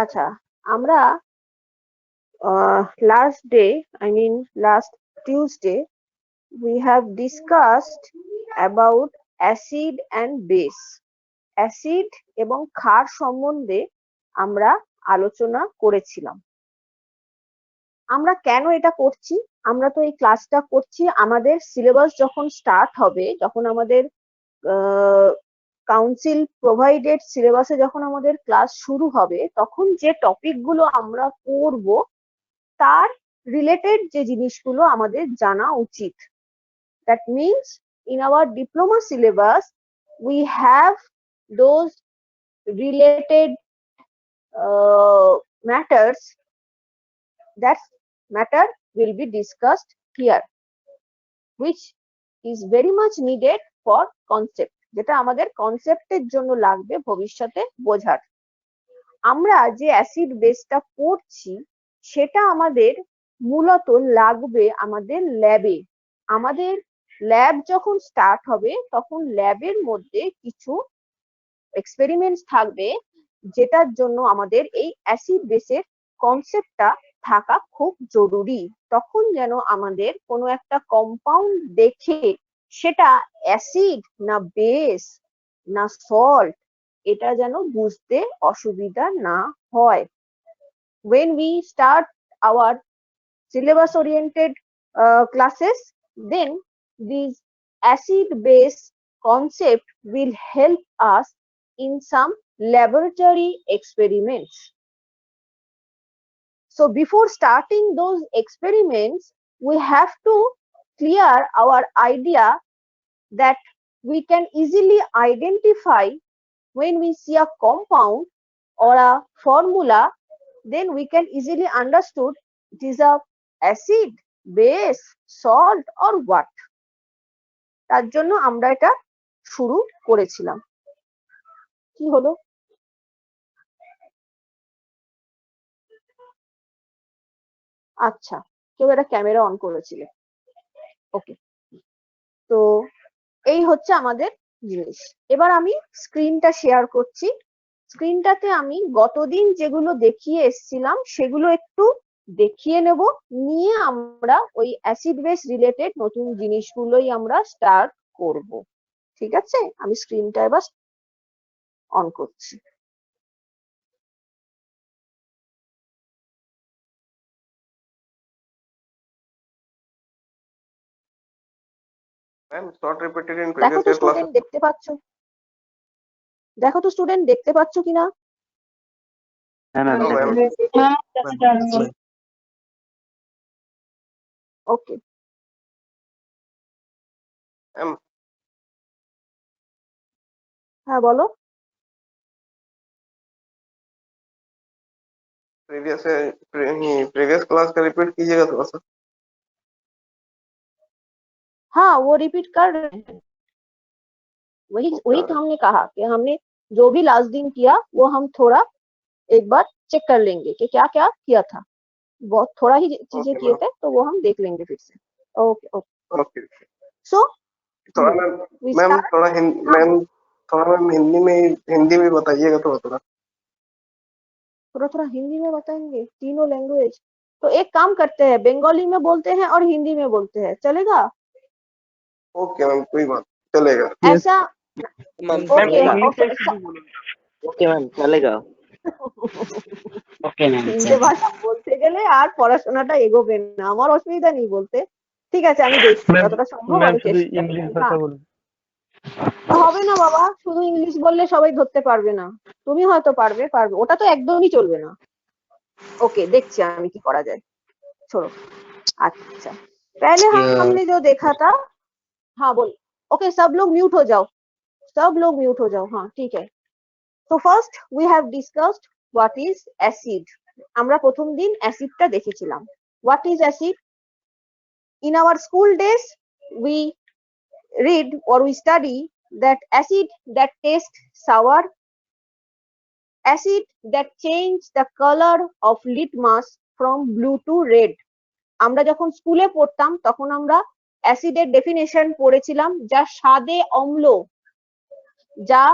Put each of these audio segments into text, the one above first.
আচ্ছা, আমরা last Tuesday we have discussed about acid and base. Acid এবং ক্ষার সম্বন্ধে আমরা আলোচনা করেছিলাম। আমরা কেন এটা করছি? আমরা তো এই ক্লাসটা করছি আমাদের সিলেবাস যখন স্টার্ট হবে, যখন আমাদের কাউন্সিল প্রোভাইডেড সিলেবাসে যখন আমাদের ক্লাস শুরু হবে, তখন যে টপিকগুলো আমরা পড়ব তার রিলেটেড যে জিনিসগুলো আমাদের জানা উচিত। That means in our diploma syllabus we have those related matters. That matter will be discussed here, which is very much needed for concept, যেটা আমাদের কনসেপ্টের জন্য লাগবে ভবিষ্যতে বোঝার। আমরা যে অ্যাসিড বেসটা পড়ছি সেটা আমাদের মূলত লাগবে আমাদের ল্যাবে। আমাদের ল্যাব যখন স্টার্ট হবে তখন ল্যাবের মধ্যে কিছু এক্সপেরিমেন্টস থাকবে, যেটার জন্য আমাদের এই অ্যাসিড বেসের কনসেপ্টটা থাকা খুব জরুরি। তখন যেন আমাদের কোনো একটা কম্পাউন্ড দেখে সেটা অ্যাসিড না বেস না সল্ট এটা যেন বুঝতে অসুবিধা না হয়। When we start our syllabus oriented classes, then these acid base concept will help us in some laboratory experiments. So before starting those experiments, we have to clear our idea that we can easily identify when we see a compound or a formula, then we can easily understood it is a acid, base, salt or what. তার জন্য আমরা এটা শুরু করেছিলাম। কি হলো? আচ্ছা, কেউ একটা ক্যামেরা অন করেছিল। ওকে, তো এই হচ্ছে আমাদের জিনিস। এবার আমি স্ক্রিনটা শেয়ার করছি। স্ক্রিনটাতে আমি গতদিন যেগুলো দেখিয়ে এসেছিলাম সেগুলো একটু দেখিয়ে নেব, নিয়ে আমরা ওই অ্যাসিড বেস রিলেটেড নতুন জিনিসগুলোই আমরা স্টার্ট করব। ঠিক আছে, আমি স্ক্রিনটা এবার অন করছি। Ma'am, it's not repeated in দেখো previous তো year স্টুডেন্ট classes. দেখতে পাচ্ছ? দেখো তো স্টুডেন্ট দেখতে পাচ্ছ কিনা? No, ma'am. ওকে, Ma'am, হ্যাঁ বলো। previous class का repeat कीजिएगा थोड़ा सा। हाँ, वो रिपीट कर रहे हैं। वही तो हमने कहा कि हमने जो भी लास्ट दिन किया वो हम थोड़ा एक बार चेक कर लेंगे कि क्या क्या किया था। बहुत थोड़ा ही चीजें किए थे तो वो हम देख लेंगे फिर से। Okay okay okay. सो थोड़ा मैम थोड़ा हिंदी में बताइएगा थोड़ा थोड़ा। थोड़ा हिंदी में बताएंगे तीनों लैंग्वेज। तो एक काम करते हैं, बंगाली में बोलते हैं और हिंदी में बोलते हैं, चलेगा? ओके मैम, कोई बात चलेगा। ऐसा ওকে ম্যাম চলেগা। ওকে ম্যাম তিনটে ভাষা বলতে গেলে আর পড়াশোনাটা এগোবে না। আমার অসুবিধা নেই বলতে। ঠিক আছে, আমি দেখছি যতটা সম্ভব আমি চেষ্টা করব। হবে না বাবা, শুধু ইংলিশ বললে সবাই ধরতে পারবে না। তুমি হয়তো পারবে, ওটা তো একদমই চলবে না। ओके, देखते हैं আমি কি করা যায়। छोड़ो। अच्छा, पहले हमने जो देखा था, हाँ बोल। ओके, सब लोग म्यूट हो जाओ, सब लोग म्यूट हो जाओ। हाँ ठीक है। तो first we have discussed what is acid. আমরা প্রথম দিন অ্যাসিডটা দেখেছিলাম। What is acid? In our school days we read or we study that acid that taste sour, acid that change the color of litmus from blue to red. আমরা যখন স্কুলে পড়তাম তখন আমরা অ্যাসিডের ডেফিনেশন পড়েছিলাম, যা স্বাদে অম্ল, যা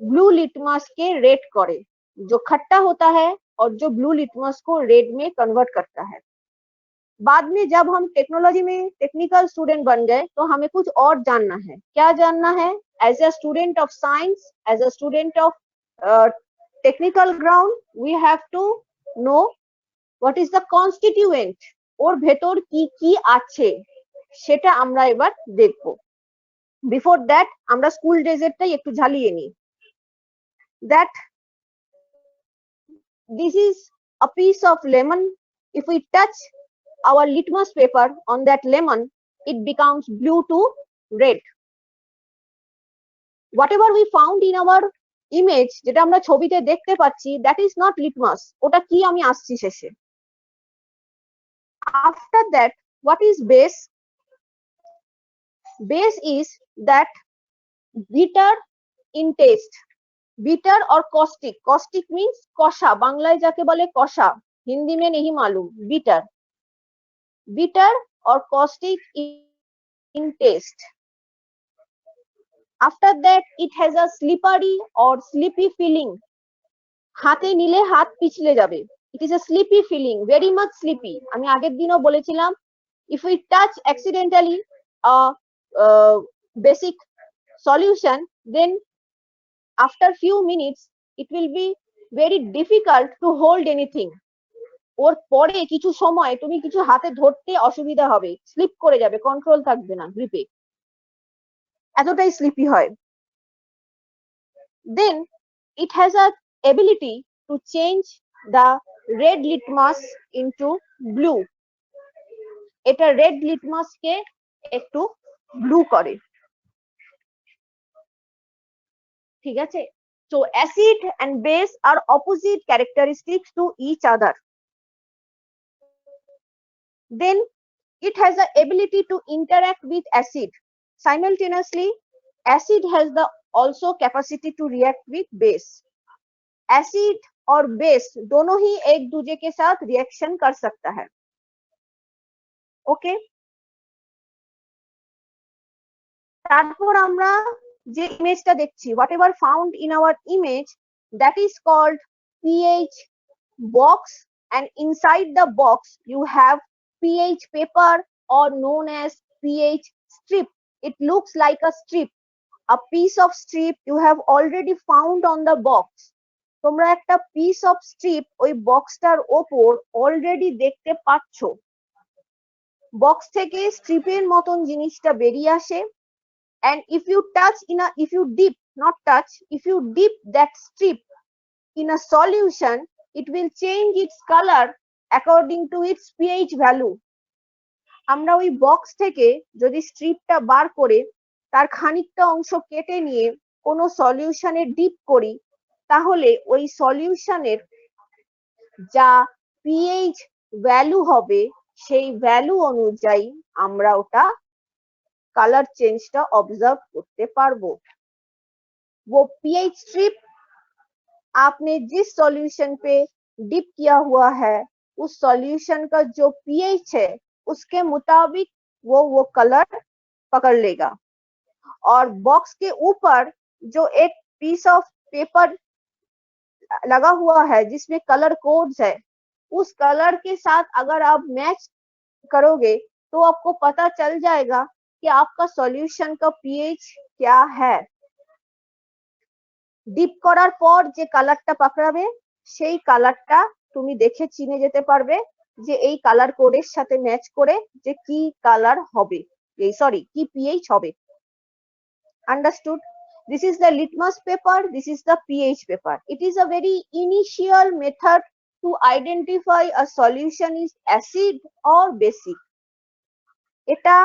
ব্লু লিটমাসকে রেড করে। जो खट्टा होता है और जो ब्लू लिटमस को रेड में कन्वर्ट करता है। बाद में जब हम टेक्नोलॉजी में टेक्निकल स्टूडेंट बन गए तो हमें कुछ और जानना है। क्या जानना है? As a student of science, as a student of technical ground, we have to know what is the constituent, ওর ভেতর কি কি আছে সেটা আমরা এবার দেখব। বিফোর দ্যাট আমরা স্কুল ডেজেরটাই একটু ঝালিয়ে নিই। That this is a piece of lemon. If we touch our litmus paper on that lemon, it becomes blue to red. Whatever we found in our image, যেটা আমরা ছবিতে দেখতে পাচ্ছি, that is not litmus. ওটা কি আমি আসছি শেষে। After that, what is base? Base is that bitter in taste. Bitter or caustic. Caustic means কষা, বাংলায় যাকে বলে কষা, হিন্দি में नहीं मालूम। bitter, bitter or caustic in taste. After that, it has a slippery or sleepy feeling. হাতে নিলে হাত পিছলে যাবে। It is a sleepy feeling, very much sleepy. আমি আগের দিনও বলেছিলাম, if we touch accidentally a basic solution, then after few minutes it will be very difficult to hold anything. ওর পরে কিছু সময় তুমি কিছু হাতে ধরতে অসুবিধা হবে, স্লিপ করে যাবে, কন্ট্রোল থাকবে না গ্রিপে, এতটাই স্লিপি হয়। Then it has a ability to change the red litmus into blue. এটা red litmus কে একটু ব্লু করে, ঠিক আছে? So acid and base are opposite characteristics to each other. Then it has the ability to interact with acid. Simultaneously, acid has the also capacity to react with base. Acid और base दोनों ही एक दूसरे के साथ reaction कर सकता है। Okay, তারপর আমরা যে ইমেজটা দেখছি, whatever found in our image, that is called pH box, and inside the box you have pH paper or known as pH strip. It looks like a strip, a piece of strip you have already found on the box. তোমরা একটা piece of strip ওই বক্সটার ওপর already দেখতে পাচ্ছ। Box থেকে স্ট্রিপের মতন জিনিসটা বেরিয়ে আসে, and if you dip, not touch, if you dip that strip in a solution, it will change its color according to its pH value. আমরা ওই বক্স থেকে যদি স্ট্রিপটা বার করে তার খানিকটা অংশ কেটে নিয়ে কোনো সলিউশনে ডিপ করি, তাহলে ওই সলিউশনের যা pH ভ্যালু হবে সেই ভ্যালু অনুযায়ী আমরা ওটা कलर चेंज का ऑब्जर्व करते पारबो। वो pH स्ट्रिप आपने जिस सॉल्यूशन पे डिप किया हुआ है, उस सॉल्यूशन का जो pH है उसके मुताबिक वो कलर पकड़ लेगा। और बॉक्स के ऊपर जो एक पीस ऑफ पेपर लगा हुआ है जिसमें कलर कोड्स है, उस कलर के साथ अगर आप मैच करोगे तो आपको पता चल जाएगा कि आपका सॉल्यूशन का pH क्या है। ডিপ করার পর যে কালারটা পাকড়াবে সেই কালারটা তুমি দেখে চিনে যেতে পারবে যে এই কালার কোডের সাথে ম্যাচ করে যে কি কালার হবে, কি pH হবে। Understood? This is the litmus paper, this is the pH paper. It is a very initial method to identify a solution is acid or basic. এটা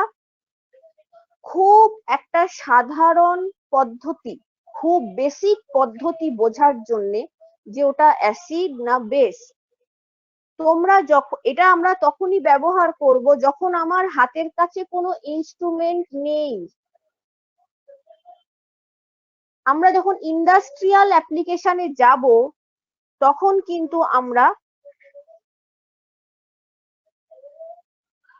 খুব একটা সাধারণ পদ্ধতি, খুব বেসিক পদ্ধতি বোঝার জন্য যে ওটা অ্যাসিড না বেস। তোমরা যখন এটা আমরা তখনই ব্যবহার করব যখন আমার হাতের কাছে কোনো ইনস্ট্রুমেন্ট নেই। আমরা যখন ইন্ডাস্ট্রিয়াল অ্যাপ্লিকেশনে যাব তখন কিন্তু আমরা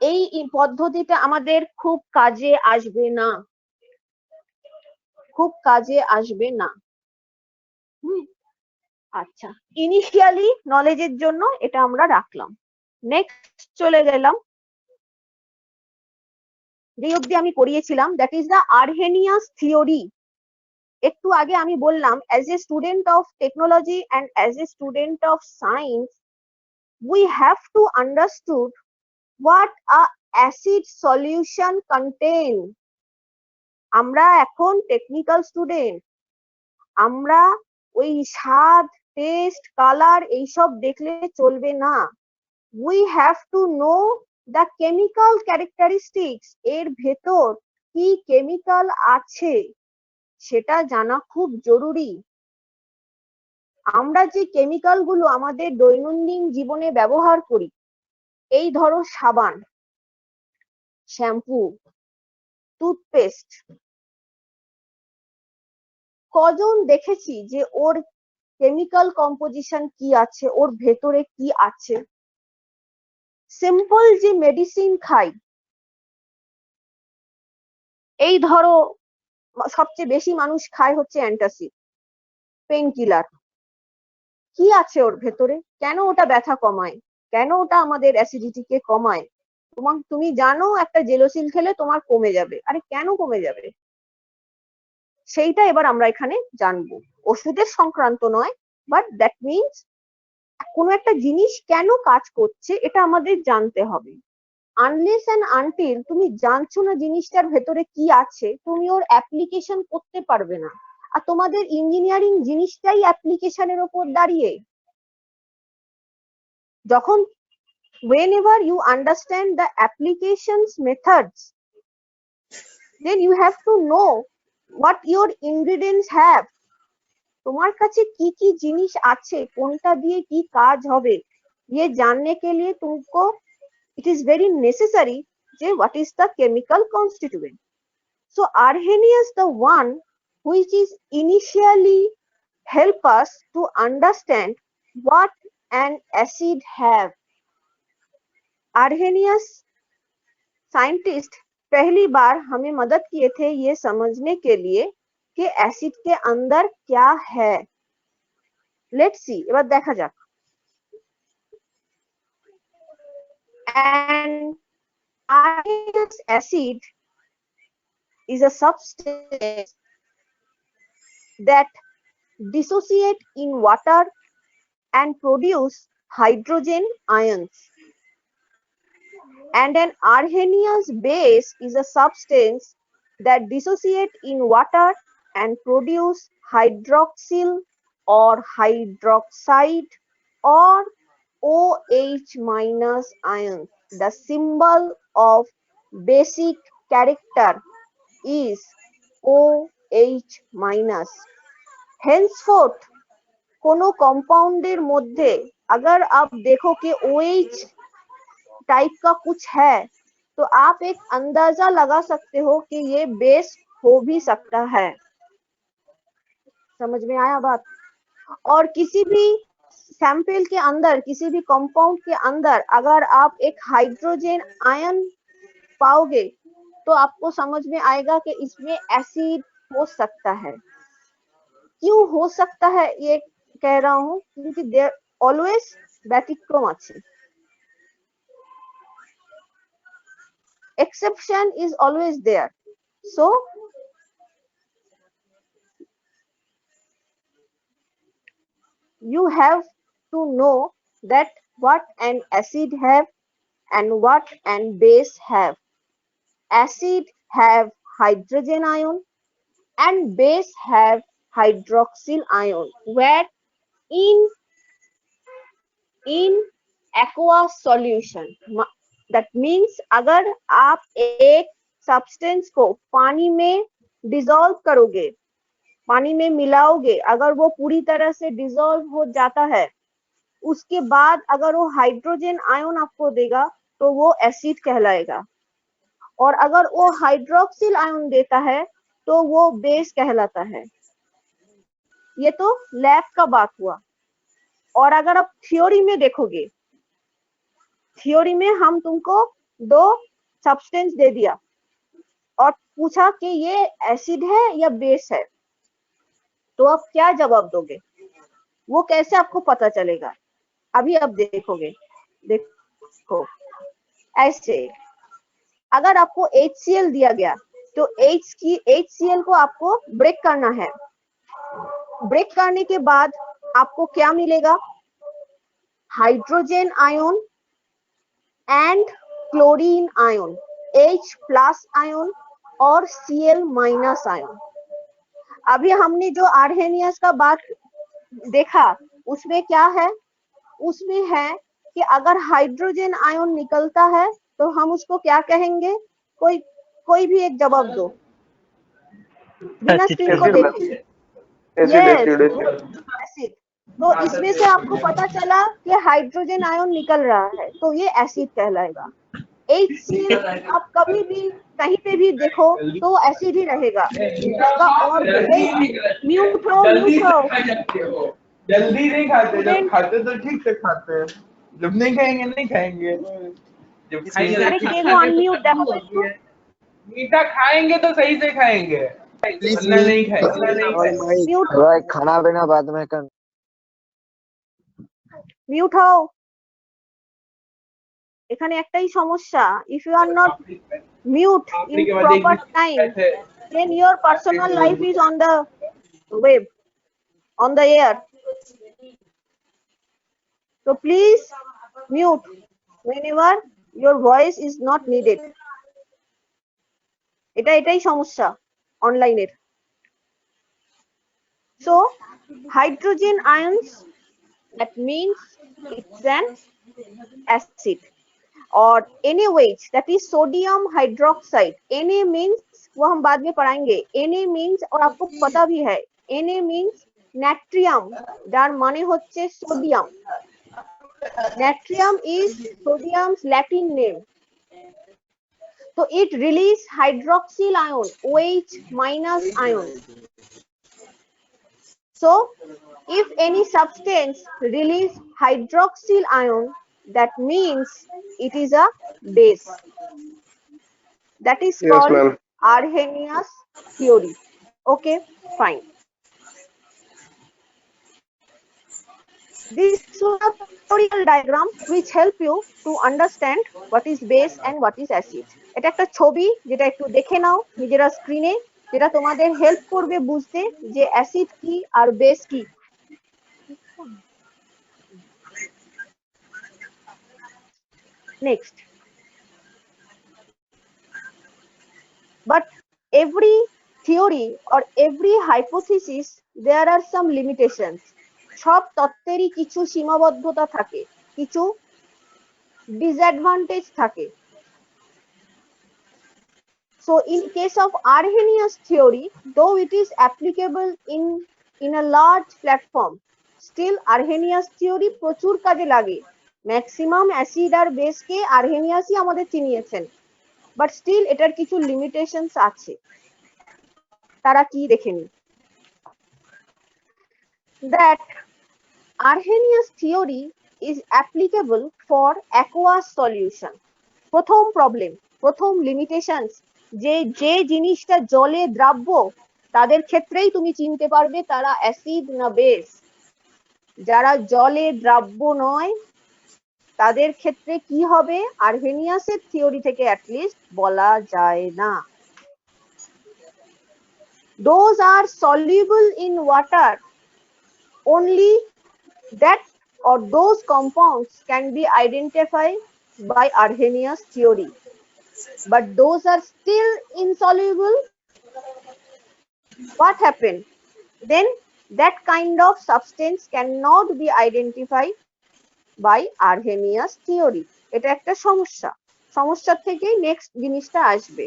এই পদ্ধতিটা আমাদের খুব কাজে আসবে না, খুব কাজে আসবে না। আচ্ছা, ইনিশিয়ালি নলেজের জন্য এটা আমরা রাখলাম। নেক্সট চলে গেলাম, যে অব্দি আমি করিয়েছিলাম, that is the Arrhenius theory. একটু আগে আমি বললাম, as a student of technology and as a student of science, we have to understood what a acid solution contain. আমরা এখন টেকনিক্যাল স্টুডেন্ট, আমরা ওই স্বাদ, টেস্ট, কালার এইসব দেখলে চলবে না। we have to know the chemical characteristics, এর ভেতর কি কেমিক্যাল আছে সেটা জানা খুব জরুরি। আমরা যে কেমিক্যাল গুলো আমাদের দৈনন্দিন জীবনে ব্যবহার করি, এই ধরো সাবান, শ্যাম্পু, টুথপেস্ট, কজন দেখেছি যে ওর কেমিক্যাল কম্পোজিশন কি আছে, ওর ভেতরে কি আছে? সিম্পল যে মেডিসিন খাই, এই ধরো সবচেয়ে বেশি মানুষ খায় হচ্ছে অ্যান্টাসিড, পেন কিলার, কি আছে ওর ভেতরে? কেন ওটা ব্যথা কমায়? কেন ওটা আমাদের অ্যাসিডিটিকে কমায়? তুমি জানো একটা জেলোসিল খেলে তোমার কমে যাবে, আরে কেন কমে যাবে? সেইটা এবার আমরা এখানে জানবো। ওষুধের সংক্রান্ত নয়, বাট দ্যাট মিনস কোনো একটা জিনিস কেন কাজ করছে এটা আমাদের জানতে হবে। আনলেস অ্যান্ড আনটিল তুমি জানছো না জিনিসটার ভেতরে কি আছে, তুমি ওর অ্যাপ্লিকেশন করতে পারবে না। আর তোমাদের ইঞ্জিনিয়ারিং জিনিসটাই অ্যাপ্লিকেশনের ওপর দাঁড়িয়ে। যখন whenever you understand the applications methods, then you have to know what your ingredients have. তোমার কাছে কি কি জিনিস আছে, কোনটা দিয়ে কি কাজ হবে, ये जानने के लिए तुमको it is very necessary যে what is the chemical constituent. So Arrhenius the one which is initially help us to understand what an acid have. Arrhenius scientist पहली बार हमें मदद किए थे ये समझने के लिए कि एसिड के अंदर क्या है। लेट्स सी, এবার দেখা যাক। And Arrhenius acid is a substance that dissociate in water and produce hydrogen ions. And an Arrhenius base is a substance that dissociate in water and produce hydroxyl or hydroxide or OH minus ions. The symbol of basic character is OH minus. Henceforth, कोनो कंपाउंडेर मध्य अगर आप देखो कि OH type का कुछ है, तो आप एक अंदाजा लगा सकते हो कि ये बेस हो भी सकता है। समझ में आया बात? और किसी भी सैंपल के अंदर, किसी भी कंपाउंड के अंदर अगर आप एक हाइड्रोजन आयन पाओगे, तो आपको समझ में आएगा कि इसमें एसिड हो सकता है। क्यों हो सकता है ये कह रहा हूँ, क्योंकि देयर ऑलवेज ব্যতিক্রম আছে। Exception is always there. So you have to know that what an acid have and what an base have. Acid have hydrogen ion and base have hydroxyl ion, where in aqueous solution. That means अगर आप एक substance को पानी में dissolve करोगे, पानी में मिलाओगे, अगर वो पूरी तरह से डिसॉल्व हो जाता है, उसके बाद अगर वो हाइड्रोजन आयन आपको देगा तो वो एसिड कहलाएगा, और अगर वो हाइड्रोक्सिल आयन देता है तो वो बेस कहलाता है। ये तो लैब का बात हुआ। और अगर आप थ्योरी में देखोगे, थ्योरी में हम तुमको दो सब्सटेंस दे दिया और पूछा कि ये एसिड है या बेस है, तो आप क्या जवाब दोगे? वो कैसे आपको पता चलेगा? अभी आप देखोगे, देखो ऐसे अगर आपको HCl दिया गया तो HCl को आपको ब्रेक करना है। ब्रेक करने के बाद आपको क्या मिलेगा? Hydrogen ion and chlorine ion, H+ ion और Cl- आयन। अभी हमने जो आर्हेनियस का बात देखा उसमें क्या है? उसमें है कि अगर हाइड्रोजन आयन निकलता है तो हम उसको क्या कहेंगे? कोई भी एक जवाब दो, बिना स्क्रीन को देखे। Acid yes, acid acid. तो इसमें से आपको पता चला कि हाइड्रोजन आयन निकल रहा है तो ये एसिड कहलाएगा। HCl आप कभी भी कहीं पे भी देखो तो एसिड ही रहेगा। इसका और म्यूट हो। जल्दी नहीं खाते, जब स्टूडेंट, खाते तो ठीक से खाते हैं, जब नहीं खाएंगे नहीं खाएंगे, जब खाएंगे अरे तो के को अनम्यूट, देखो इसको। मीठा खाएंगे तो सही से खाएंगे, वरना नहीं खाएंगे। म्यूट, भाई खाना पीना बाद में कर। মিউট হও। এখানে একটাই সমস্যা, if you are not mute in proper time then your personal life is on the web, on the air, so please mute whenever your voice is not needed. এটাই সমস্যা অনলাইনের। so hydrogen ions, that means it's an acid, और NaOH, that is sodium hydroxide. Na means, वो हम बाद में पढ़ाएंगे। Na means, और आपको पता भी है, Na means natrium, যার মানে হচ্ছে sodium. natrium is sodium's Latin name. So it release hydroxyl ion, OH- ion. So if any substance release hydroxyl ion, that means it is a base. That is Yes, called ma'am. Arrhenius theory. Okay, fine. This is a pictorial diagram which help you to understand what is base and what is acid. এটা একটা ছবি যেটা একটু দেখে নাও নিজেরা স্ক্রিনে, যেটা তোমাদের হেল্প করবে বুঝতে যে অ্যাসিড কি আর বেস কি। Next. But every theory or every hypothesis, there are some limitations. সব তত্ত্বেরই কিছু সীমাবদ্ধতা থাকে, কিছু ডিসঅ্যাডভান্টেজ থাকে। So in case of Arrhenius theory, though it is applicable in a large platform, still Arrhenius theory প্রচুর কাজে লাগে। ম্যাক্সিমাম অ্যাসিড আর বেসকে আরহেনিয়াসই আমাদের চিনিয়েছেন, বাট স্টিল এটার কিছু লিমিটেশনস আছে। তারা কি দেখে নি? That Arrhenius theory is applicable for aqueous solution. প্রথম প্রবলেম, প্রথম লিমিটেশনস, যে জিনিসটা জলে দ্রাব্য তাদের ক্ষেত্রেই তুমি চিনতে পারবে তারা অ্যাসিড না বেস। যারা জলে দ্রাব্য নয় তাদের ক্ষেত্রে কি হবে আরহেনিয়াসের থিওরি থেকে অ্যাটলিস্ট বলা যায় না। Those are soluble in water, only that or those compounds can be identified by Arrhenius theory, but those are still insoluble. What happened? Then that kind of substance cannot be identified by Arrhenius theory. এটা একটা সমস্যা, সমস্যার থেকেই next জিনিসটা আসবে।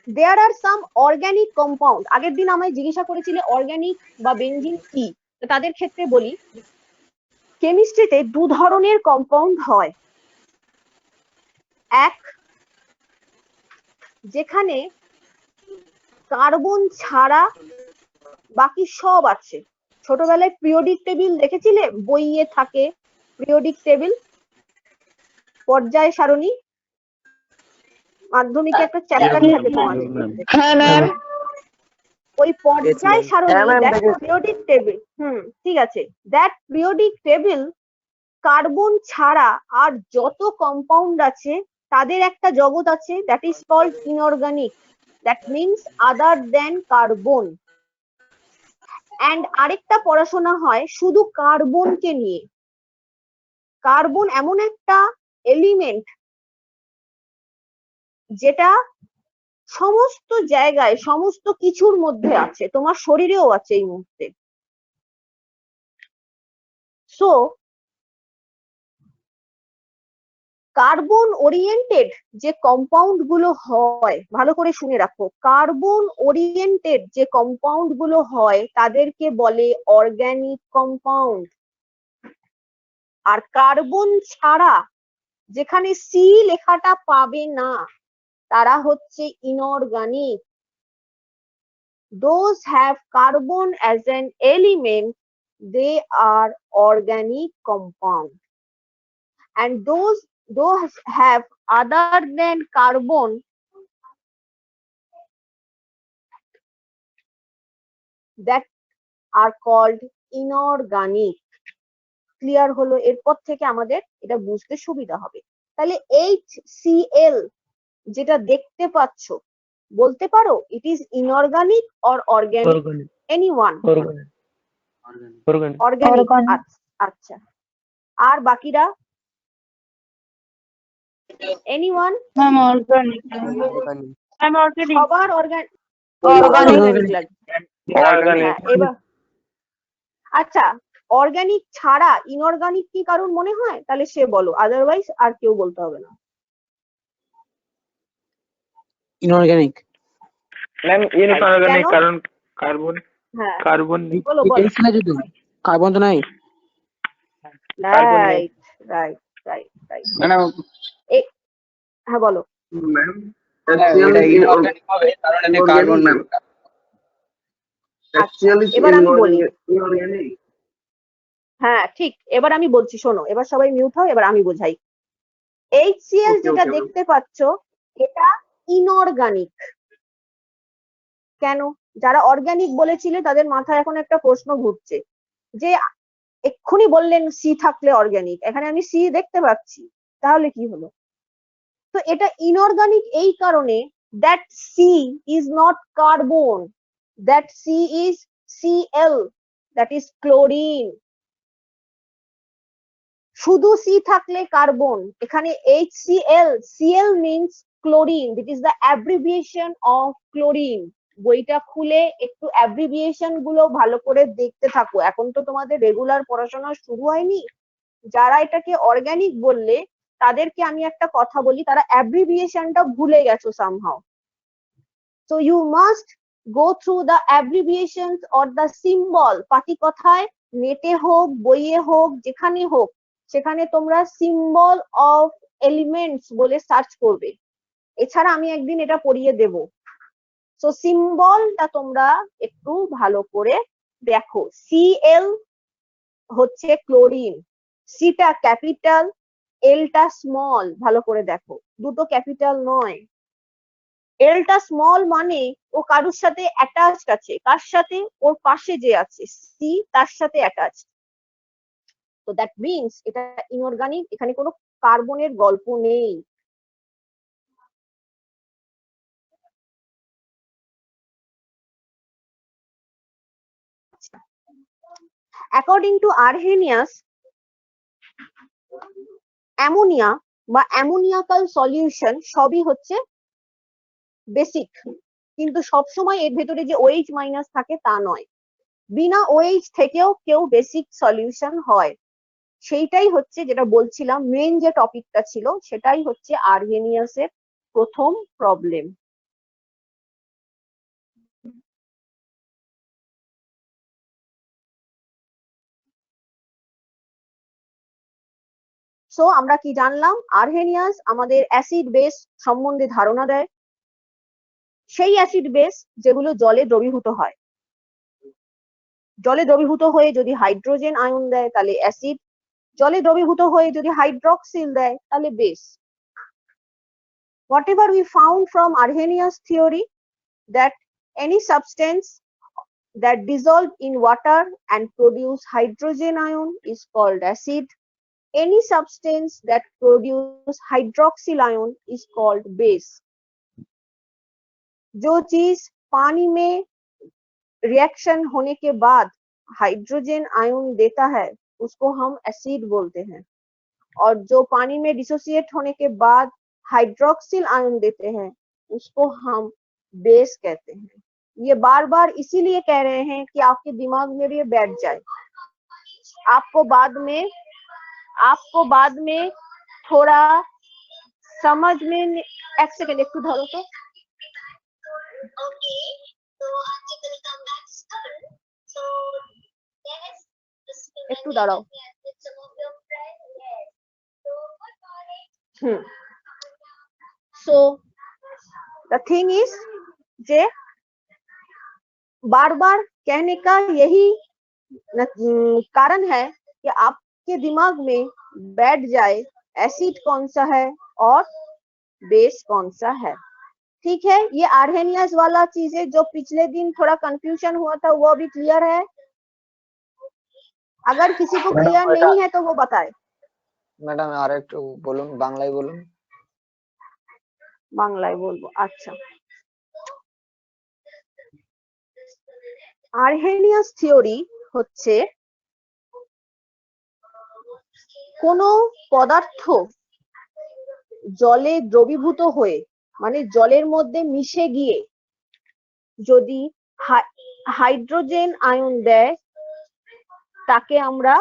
There are some organic compound. আগের দিন আমায় জিজ্ঞাসা করেছিলে অর্গানিক বা বেনজিন কি, তো তাদের ক্ষেত্রে বলি কেমিস্ট্রিতে দু ধরনের কম্পাউন্ড হয়। এক, যেখানে কার্বন ছাড়া বাকি সব আছে। ছোটবেলায় পিরিয়ডিক টেবিল দেখেছিলে? বইয়ে থাকে পিরিয়ডিক টেবিল, পর্যায় সারণী, মাধ্যমিকে একটা চ্যাপ্টার থাকে তোমাদের। হ্যাঁ ম্যাম। ওই পর্যায় সারণী, হ্যাঁ ম্যাম দ্যাট দেখেছি। পিরিয়ডিক টেবিল, ঠিক আছে, দ্যাট পিরিয়ডিক টেবিল কার্বন ছাড়া আর যত কম্পাউন্ড আছে তাদের একটা জগৎ আছে, that is called inorganic, that means other than carbon. And আরেকটা পড়াশোনা হয় শুধু কার্বনকে নিয়ে। কার্বন এমন একটা এলিমেন্ট যেটা সমস্ত জায়গায় সমস্ত কিছুর মধ্যে আছে, তোমার শরীরেও আছে এই মুহূর্তে। সো কার্বন ওরিয়েন্টেড যে কম্পাউন্ড গুলো হয়, ভালো করে শুনে রাখো, কার্বন ওরিয়েন্টেড যে কম্পাউন্ড গুলো হয় তাদেরকে বলে অর্গানিক কম্পাউন্ড। আর কার্বন ছাড়া যেখানে সি লেখাটা পাবে না তারা হচ্ছে inorganic. Those have carbon as an element, they are organic compound. And those have other than carbon, that are called inorganic. Clear হলো? এরপর থেকে আমাদের এটা বুঝতে সুবিধা হবে। তাহলে HCl যেটা দেখতে পাচ্ছ, বলতে পারো it is inorganic or organic? Anyone? Organic. আচ্ছা, আর বাকিরা? Anyone? Ma'am organic. Ma'am organic. সবার অর্গানিক লাগে। হ্যাঁ, এবার আচ্ছা, অর্গানিক ছাড়া ইনঅর্গানিক কি কারণ মনে হয়? তাহলে সে বলো, আদারওয়াইজ আর কেউ বলতে হবে না। ইনঅর্গানিক ম্যাম ইনঅর্গানিক কেন? কারণ কার্বন হ্যাঁ, কার্বন নেই। বলো বলো। কার্বন তো নাই। কার্বন নেই। রাইট। ম্যাডাম হ্যাঁ বলো। ম্যাম এটা ইনঅর্গানিক হবে কারণ এতে কার্বন নাই। এবার আমি বলি। হ্যাঁ ঠিক, এবার আমি বলছি, শোনো, এবার সবাই মিউট হও, এবার আমি বোঝাই। HCl যেটা দেখতে পাচ্ছ এটা ইনঅর্গানিক। কেন? যারা অর্গানিক বলেছিলে তাদের মাথায় এখন একটা প্রশ্ন ঘুরছে যে এক্ষুনি বললেন সি থাকলে অর্গানিক, এখানে আমি সি দেখতে পাচ্ছি, তাহলে কি হলো? তো এটা ইনঅর্গানিক এই কারণে that C is not carbon, that C is Cl, that is chlorine. শুধু C থাকলে কার্বন, এখানে HCl, Cl means chlorine, that is the abbreviation of chlorine. বইটা খুলে একটু অ্যাব্রিভিয়েশন গুলো ভালো করে দেখতে থাকো, এখন তো তোমাদের রেগুলার পড়াশোনা শুরু হয়নি। যারা এটাকে অর্গানিক বললে তাদেরকে আমি একটা কথা বলি, তারা অ্যাব্রিভিয়েশনটা ভুলে গেছো somehow. So you must go through the abbreviations or the symbol. পাতি কথায় নেটে হোক, বইয়ে হোক, যেখানে হোক, সেখানে তোমরা সিম্বল অফ এলিমেন্টস বলে সার্চ করবে। এছাড়া আমি একদিন এটা পড়িয়ে দেব। সো সিম্বলটা তোমরা একটু ভালো করে দেখো। Cl হচ্ছে ক্লোরিন, সিটা ক্যাপিটাল, এলটা স্মল, ভালো করে দেখো, দুটো ক্যাপিটাল নয়। এলটা স্মল মানে ও কারুর সাথে অ্যাটাচড আছে, কার সাথে? ওর পাশে যে আছে সি তার সাথে অ্যাটাচড। তো দ্যাট মিনস এটা ইনঅর্গানিক, এখানে কোনো কার্বনের গল্প নেই। অ্যাকর্ডিং টু আরহেনিয়াস, অ্যামোনিয়া বা অ্যামোনিয়াকাল সলিউশন সবই হচ্ছে বেসিক, কিন্তু সবসময় এর ভেতরে যে OH মাইনাস থাকে তা নয়। বিনা OH থেকেও কেউ বেসিক সলিউশন হয়। সেইটাই হচ্ছে যেটা বলছিলাম, মেন যে টপিকটা ছিল সেটাই হচ্ছে আরহেনিয়াসের প্রথম প্রবলেম। সো আমরা কি জানলাম? আরহেনিয়াস আমাদের অ্যাসিড বেস সম্বন্ধে ধারণা দেয়। সেই অ্যাসিড বেস যেগুলো জলে দ্রবীভূত হয়, জলে দ্রবীভূত হয়ে যদি হাইড্রোজেন আয়ন দেয় তাহলে অ্যাসিড, জলে দ্রবীভূত হয়ে যদি হাইড্রক্সিল দেয় তাহলে base. Whatever we found from Arrhenius theory, that any substance that dissolve in water and produce hydrogen ion is called acid. Any substance that produce hydroxyl ion is called base. जो चीज पानी में reaction होने के बाद hydrogen ion देता है उसको हम एसिड बोलते हैं, और जो पानी में डिसोसिएट होने के बाद हाइड्रोक्सिल आयन देते हैं उसको हम बेस कहते हैं। ये बार बार इसीलिए कह रहे हैं कि आपके दिमाग में ये बैठ जाए, आपको बाद में थोड़ा समझ में। एक सेकंड एक धरो तो একটু দাঁড়াও। So the thing is যে बार बार कहने का यही कारण है कि आपके दिमाग में बैठ जाए एसिड कौन सा है और बेस कौन सा है। ठीक है, ये आर्हेनियस वाला चीज है जो पिछले दिन थोड़ा कंफ्यूजन हुआ था, वो अभी क्लियर है? अगर किसी को क्लियर नहीं है तो वो बताए। ম্যাডাম আর একটু বলুন, বাংলায় বলুন। বাংলায় বলবো, আচ্ছা। আর্হেনিয়াস থিওরি হচ্ছে কোনো পদার্থ জলে দ্রবীভূত হয়ে মানে জলের মধ্যে মিশে গিয়ে যদি হাইড্রোজেন আয়ন দেয় তাকে আমরা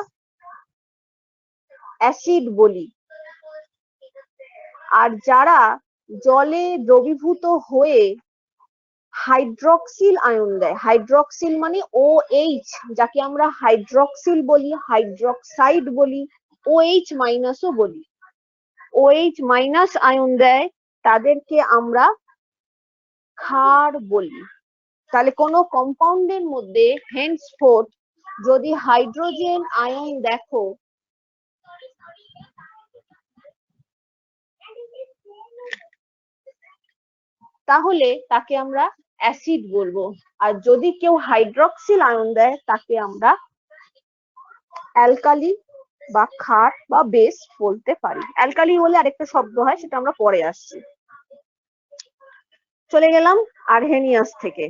অ্যাসিড বলি। আর যারা জলে দ্রবীভূত হয়ে হাইড্রক্সিল আয়ন দেয়, হাইড্রক্সিল মানে OH, যাকে আমরা হাইড্রক্সিল বলি, হাইড্রক্সাইড বলি, OH মাইনাসও বলি, OH মাইনাস আয়ন দেয় তাদেরকে আমরা ক্ষার বলি। তাহলে কোনো কম্পাউন্ডের মধ্যে হেন্সফোর্থ যদি হাইড্রোজেন আয়ন দেখো তাহলে তাকে আমরা অ্যাসিড বলবো, আর যদি কেউ হাইড্রক্সিল আয়ন দেয় তাকে আমরা অ্যালকালি বা ক্ষার বা বেস বলতে পারি। অ্যালকালি বলে আরেকটা শব্দ হয়, সেটা আমরা পরে আসছি। চলে গেলাম আর্হেনিয়াস থেকে।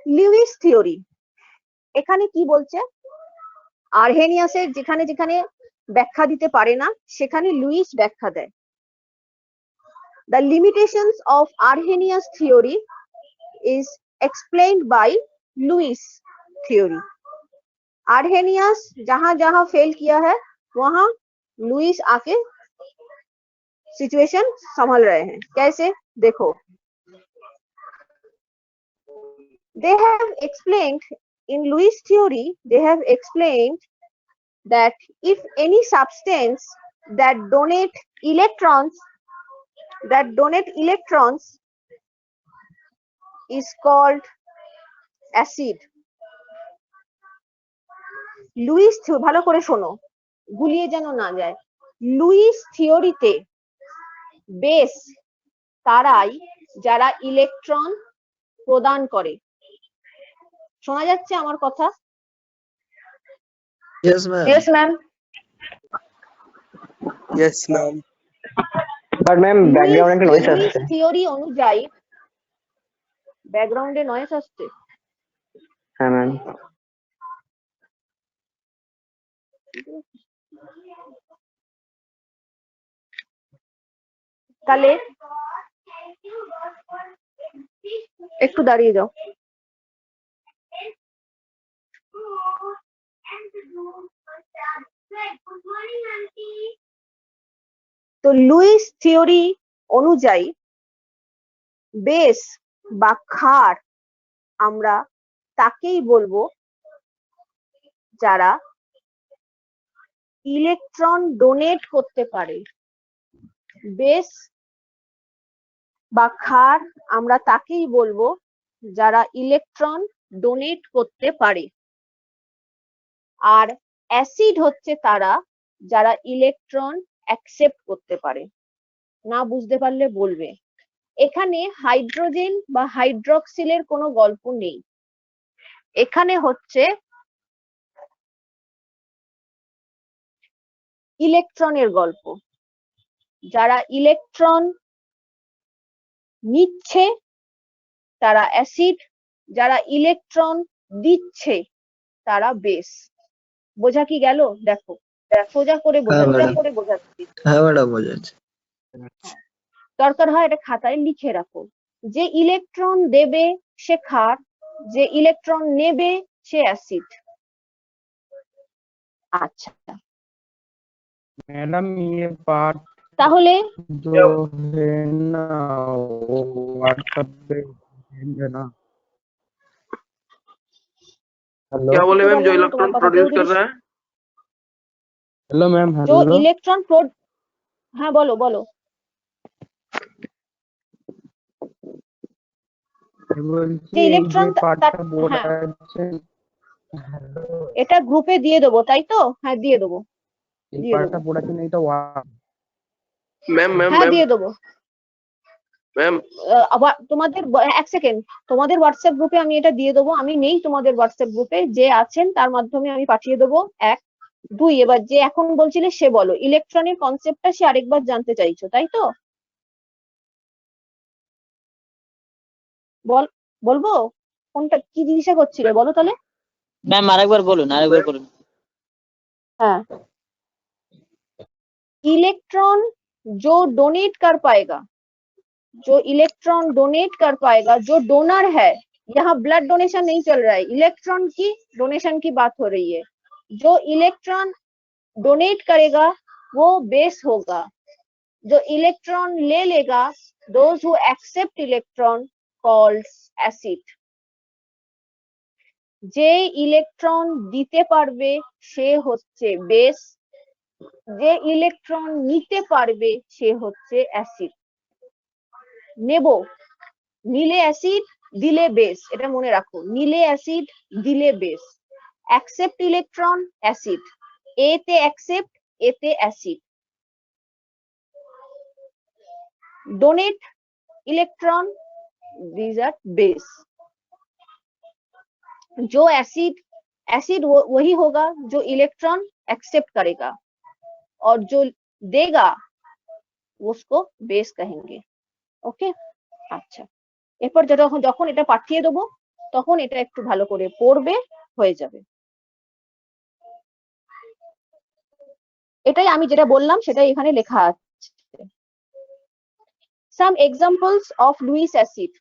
লিউইস থিওরি এখানে কি বলছে? আর্হেনিয়াসের যেখানে যেখানে ব্যাখ্যা দিতে পারে না সেখানে লুইস ব্যাখ্যা দেয়। The limitations of Arrhenius theory is explained by Lewis theory. Arrhenius जहां जहां फेल किया है वहां लुइस आके सिचुएशन संभाल रहे हैं। कैसे देखो, they have explained in Lewis theory, they have explained that if any substance that donate electrons is called acid. Lewis ভালো করে শোনো, গুলিয়ে যেন না যায়। লুইস থিওরিতে বেস তারাই যারা ইলেকট্রন প্রদান করে। শোনা যাচ্ছে আমার কথা? Yes, ma'am. Yes, ma'am. Yes, ma'am. But ma'am ব্যাকগ্রাউন্ডে একটা নয়েজ আসছে। থিওরি অনুযায়ী ব্যাকগ্রাউন্ডে নয়েজ আসছে। হ্যাঁ ম্যাম। তাহলে একটু দাঁড়িয়ে যাও। তো লুইস থিওরি অনুযায়ী বেস বা ক্ষার আমরা তাকেই বলবো যারা ইলেকট্রন ডোনেট করতে পারে। বেস বা ক্ষার আমরা তাকেই বলবো যারা ইলেকট্রন ডোনেট করতে পারে। আর অ্যাসিড হচ্ছে তারা যারা ইলেকট্রন অ্যাকসেপ্ট করতে পারে। না বুঝতে পারলে বলবে। এখানে হাইড্রোজেন বা হাইড্রক্সিলের কোনো গল্প নেই, এখানে হচ্ছে ইলেকট্রনের গল্প। যারা ইলেকট্রন নিচ্ছে তারা অ্যাসিড, যারা ইলেকট্রন দিচ্ছে তারা বেস। বোঝা কি গেল? দেখো সোজা করে বোঝাচ্ছি। হ্যাঁ ম্যাডাম বোঝা যাচ্ছে। দরকার হয় এটা খাতায় লিখে রাখো। যে ইলেকট্রন দেবে সে ক্ষার, যে ইলেকট্রন নেবে সে অ্যাসিড। আচ্ছা, मैडम ये पार्ट তাহলে जो है ना वो व्हाट्सएप पे है ना। हेलो क्या बोले मैम? जो তোমার इलेक्ट्रॉन কথা प्रोड्यूस কেউ कर যদি रहा है? हेलो मैम जो हेलो इलेक्ट्रॉन হ্যাঁ বলো বলো। বলছি যে এই যে ইলেকট্রন পার্টটা বলা হ্যাঁ আছে hello, এটা গ্রুপে দিয়ে দেবো, তাই তো? হ্যাঁ দিয়ে দেবো, এই দিয়ে পার্টটা দেবো, পড়াচ্ছেন এইটা मैम मैम হ্যাঁ मैम দিয়ে দেবো। मैम আবার তোমাদের এক সেকেন্ড, তোমাদের হোয়াটসঅ্যাপ গ্রুপে আমি এটা দিয়ে দেবো। আমি নেই তোমাদের হোয়াটসঅ্যাপ গ্রুপে, যে আছেন তার মাধ্যমে আমি পাঠিয়ে দেবো। 1 2 এবার যে এখন বলছিলে সে বলো, ইলেকট্রনের কনসেপ্টটা সে আরেকবার জানতে চাইছো, তাই তো? বলবো কোনটা কি জিজ্ঞাসা করছিলে বলো তাহলে। ম্যাম আরেকবার বলুন। हाँ, इलेक्ट्रॉन जो डोनेट कर पाएगा, जो इलेक्ट्रॉन डोनेट कर पाएगा, जो डोनर है, यहाँ ब्लड डोनेशन नहीं चल रहा है, इलेक्ट्रॉन की डोनेशन की बात हो रही है। जो इलेक्ट्रॉन डोनेट करेगा वो बेस होगा, जो इलेक्ट्रॉन ले लेगा, those who accept electron called acid। যে ইলেকট্রন দিতে পারবে সে হচ্ছে বেস, যে ইলেকট্রন নিতে পারবে সে হচ্ছে অ্যাসিড। নেব, নিলে অ্যাসিড দিলে বেস, এটা মনে রাখো, নিলে অ্যাসিড দিলে বেস। অ্যাকসেপ্ট ইলেকট্রন অ্যাসিড, এতে অ্যাকসেপ্ট এতে acid. Donate electron these are base. जो एसिड एसिड वही होगा जो इलेक्ट्रॉन एक्सेप्ट करेगा, और जो देगा उसको बेस कहेंगे। ওকে, আচ্ছা। এরপর যখন এটা পাঠিয়ে দেবো তখন এটা একটু ভালো করে পড়বে, হয়ে যাবে। এটাই আমি যেটা বললাম সেটাই এখানে লেখা আছে। Some examples of Lewis acid.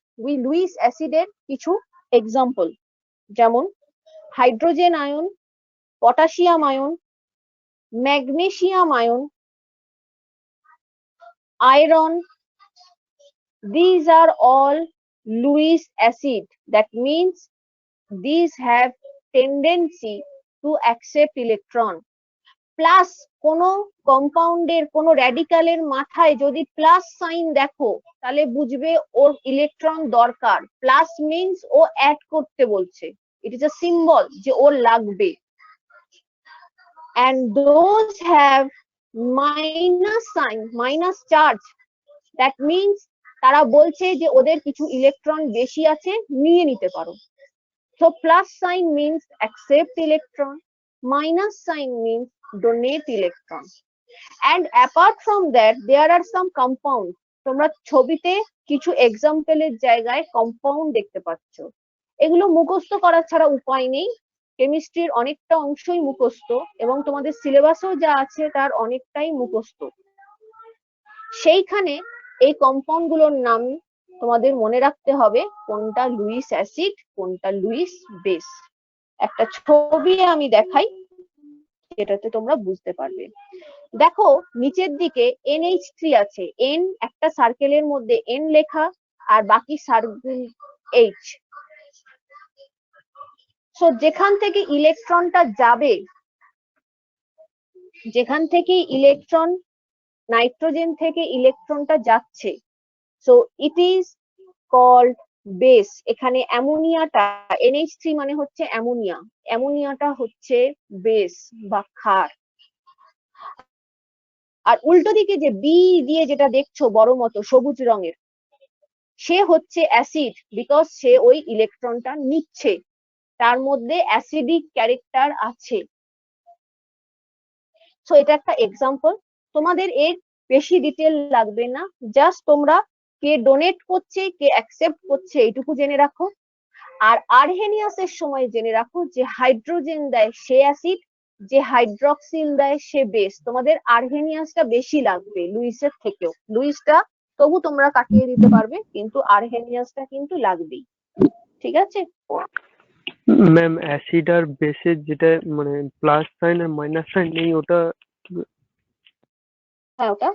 Lewis অ্যাসিডের কিছু এক্সাম্পল, যেমন hydrogen ion, potassium ion, magnesium ion, iron. These are all Lewis acid. That means these have tendency to accept electron. Plus কোন কম্পাউন্ডের কোন র্যাডিকালের মাথায় যদি প্লাস সাইন দেখো তাহলে বুঝবে ওর ইলেকট্রন দরকার। প্লাস মিন্স ও অ্যাড করতে বলছে, ইট ইজ আ সিম্বল যে ওর লাগবে। and those have minus sign, minus charge, that means তারা বলছে যে ওদের কিছু ইলেকট্রন বেশি আছে, নিয়ে নিতে পারো। so plus sign means accept electron, minus sign means donate electron, and apart from that there are some compounds। তোমরা ছবিতে কিছু এক্সাম্পলের জায়গায় কম্পাউন্ড দেখতে পাচ্ছ, এগুলো মুখস্থ করা ছাড়া উপায় নেই। কেমিস্ট্রির অনেকটা অংশই মুখস্থ এবং তোমাদের সিলেবাসেও যা আছে তার অনেকটাই মুখস্থ। সেইখানে এই কম্পাউন্ড গুলোর নাম তোমাদের মনে রাখতে হবে, কোনটা লুইস অ্যাসিড কোনটা লুইস বেস। একটা ছবি আমি দেখাই যেটাতে তোমরা বুঝতে পারবে। দেখো নিচের দিকে NH3 আছে, N একটা সার্কেলের মধ্যে N লেখা আর বাকি সার্কেল H। সো যেখান থেকে ইলেকট্রনটা যাবে, যেখান থেকে ইলেকট্রন, নাইট্রোজেন থেকে ইলেকট্রনটা যাচ্ছে, so it is called base. এখানে অ্যামোনিয়াটা, NH3 মানে হচ্ছে অ্যামোনিয়া, অ্যামোনিয়াটা হচ্ছে বেস বা ক্ষার। আর উল্টো দিকে যে বি দিয়ে যেটা দেখছো বড় মতো সবুজ রঙের, সে হচ্ছে অ্যাসিড বিকজ সে ওই ইলেকট্রনটা নিচ্ছে, তার মধ্যে অ্যাসিডিক ক্যারেক্টার আছে। সো এটা একটা এক্সাম্পল। তোমাদের এর বেশি ডিটেল লাগবে না, জাস্ট তোমরা কে ডোনেট করছে কে অ্যাকসেপ্ট করছে এইটুকু জেনে রাখো। আর আর্হেনিয়াসের সময় জেনে রাখো যে হাইড্রোজেন দেয় সে অ্যাসিড, যে হাইড্রক্সিল দেয় সে বেস। তোমাদের আর্হেনিয়াসটা বেশি লাগবে লুইসের থেকেও। লুইসটা তবু তোমরা কাটিয়ে দিতে পারবে, কিন্তু আর্হেনিয়াসটা কিন্তু লাগবেই। ঠিক আছে? ম্যাম অ্যাসিড আর বেসের যেটা মানে প্লাস সাইন আর মাইনাস সাইন নেই ওটা হ্যাঁ ওটা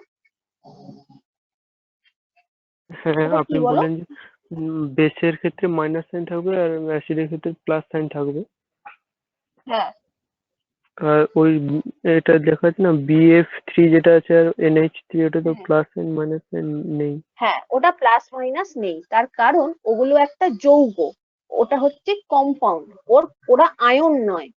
হ্যাঁ ওটা আপনি কি বলো? বললেন যে বেসের ক্ষেত্রে মাইনাস সাইন থাকবে আর অ্যাসিডের ক্ষেত্রে প্লাস সাইন থাকবে। হ্যাঁ আর ওই এটা দেখা যাচ্ছে না BF3 যেটা আছে আর NH3 ওটা তো প্লাস সাইন মাইনাস সাইন নেই। হ্যাঁ ওটা প্লাস মাইনাস নেই, তার কারণ ওগুলো একটা যৌগ, ওটা হচ্ছে কম্পাউন্ড, ওরা আয়ন নয়।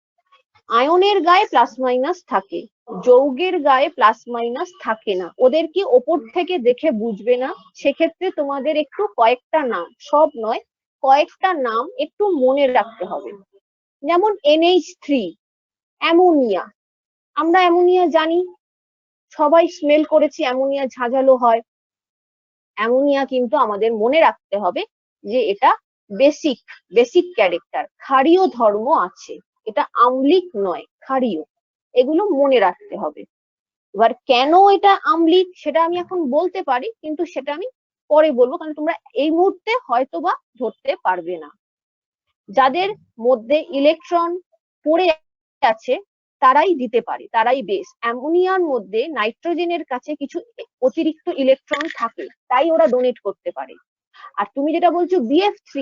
আয়নের গায়ে প্লাস মাইনাস থাকে, যৌগের গায়ে প্লাস মাইনাস থাকে না। ওদেরকে ওপর থেকে দেখে বুঝবে না, সেক্ষেত্রে তোমাদের একটু কয়েকটা নাম, সব নয় কয়েকটা নাম একটু মনে রাখতে হবে। যেমন NH3, অ্যামোনিয়া। আমরা অ্যামোনিয়া জানি, সবাই স্মেল করেছি অ্যামোনিয়া ঝাঁঝালো হয়। অ্যামোনিয়া কিন্তু আমাদের মনে রাখতে হবে যে এটা বেসিক ক্যারেক্টার, ক্ষারীয় ধর্ম আছে, এটা আম্লিক নয়, ক্ষারীয়। এগুলো মনে রাখতে হবে। এবার কেন এটা আম্লিক সেটা আমি এখন বলতে পারি, কিন্তু সেটা আমি পরে বলবো, কারণ তোমরা এই মুহূর্তে হয়তোবা ধরতে পারবে না। যাদের মধ্যে ইলেকট্রন পড়ে আছে তারাই দিতে পারে, তারাই বেস। অ্যামোনিয়ার মধ্যে নাইট্রোজেনের কাছে কিছু অতিরিক্ত ইলেকট্রন থাকে, তাই ওরা ডোনেট করতে পারে। আর তুমি যেটা বলছো BF3,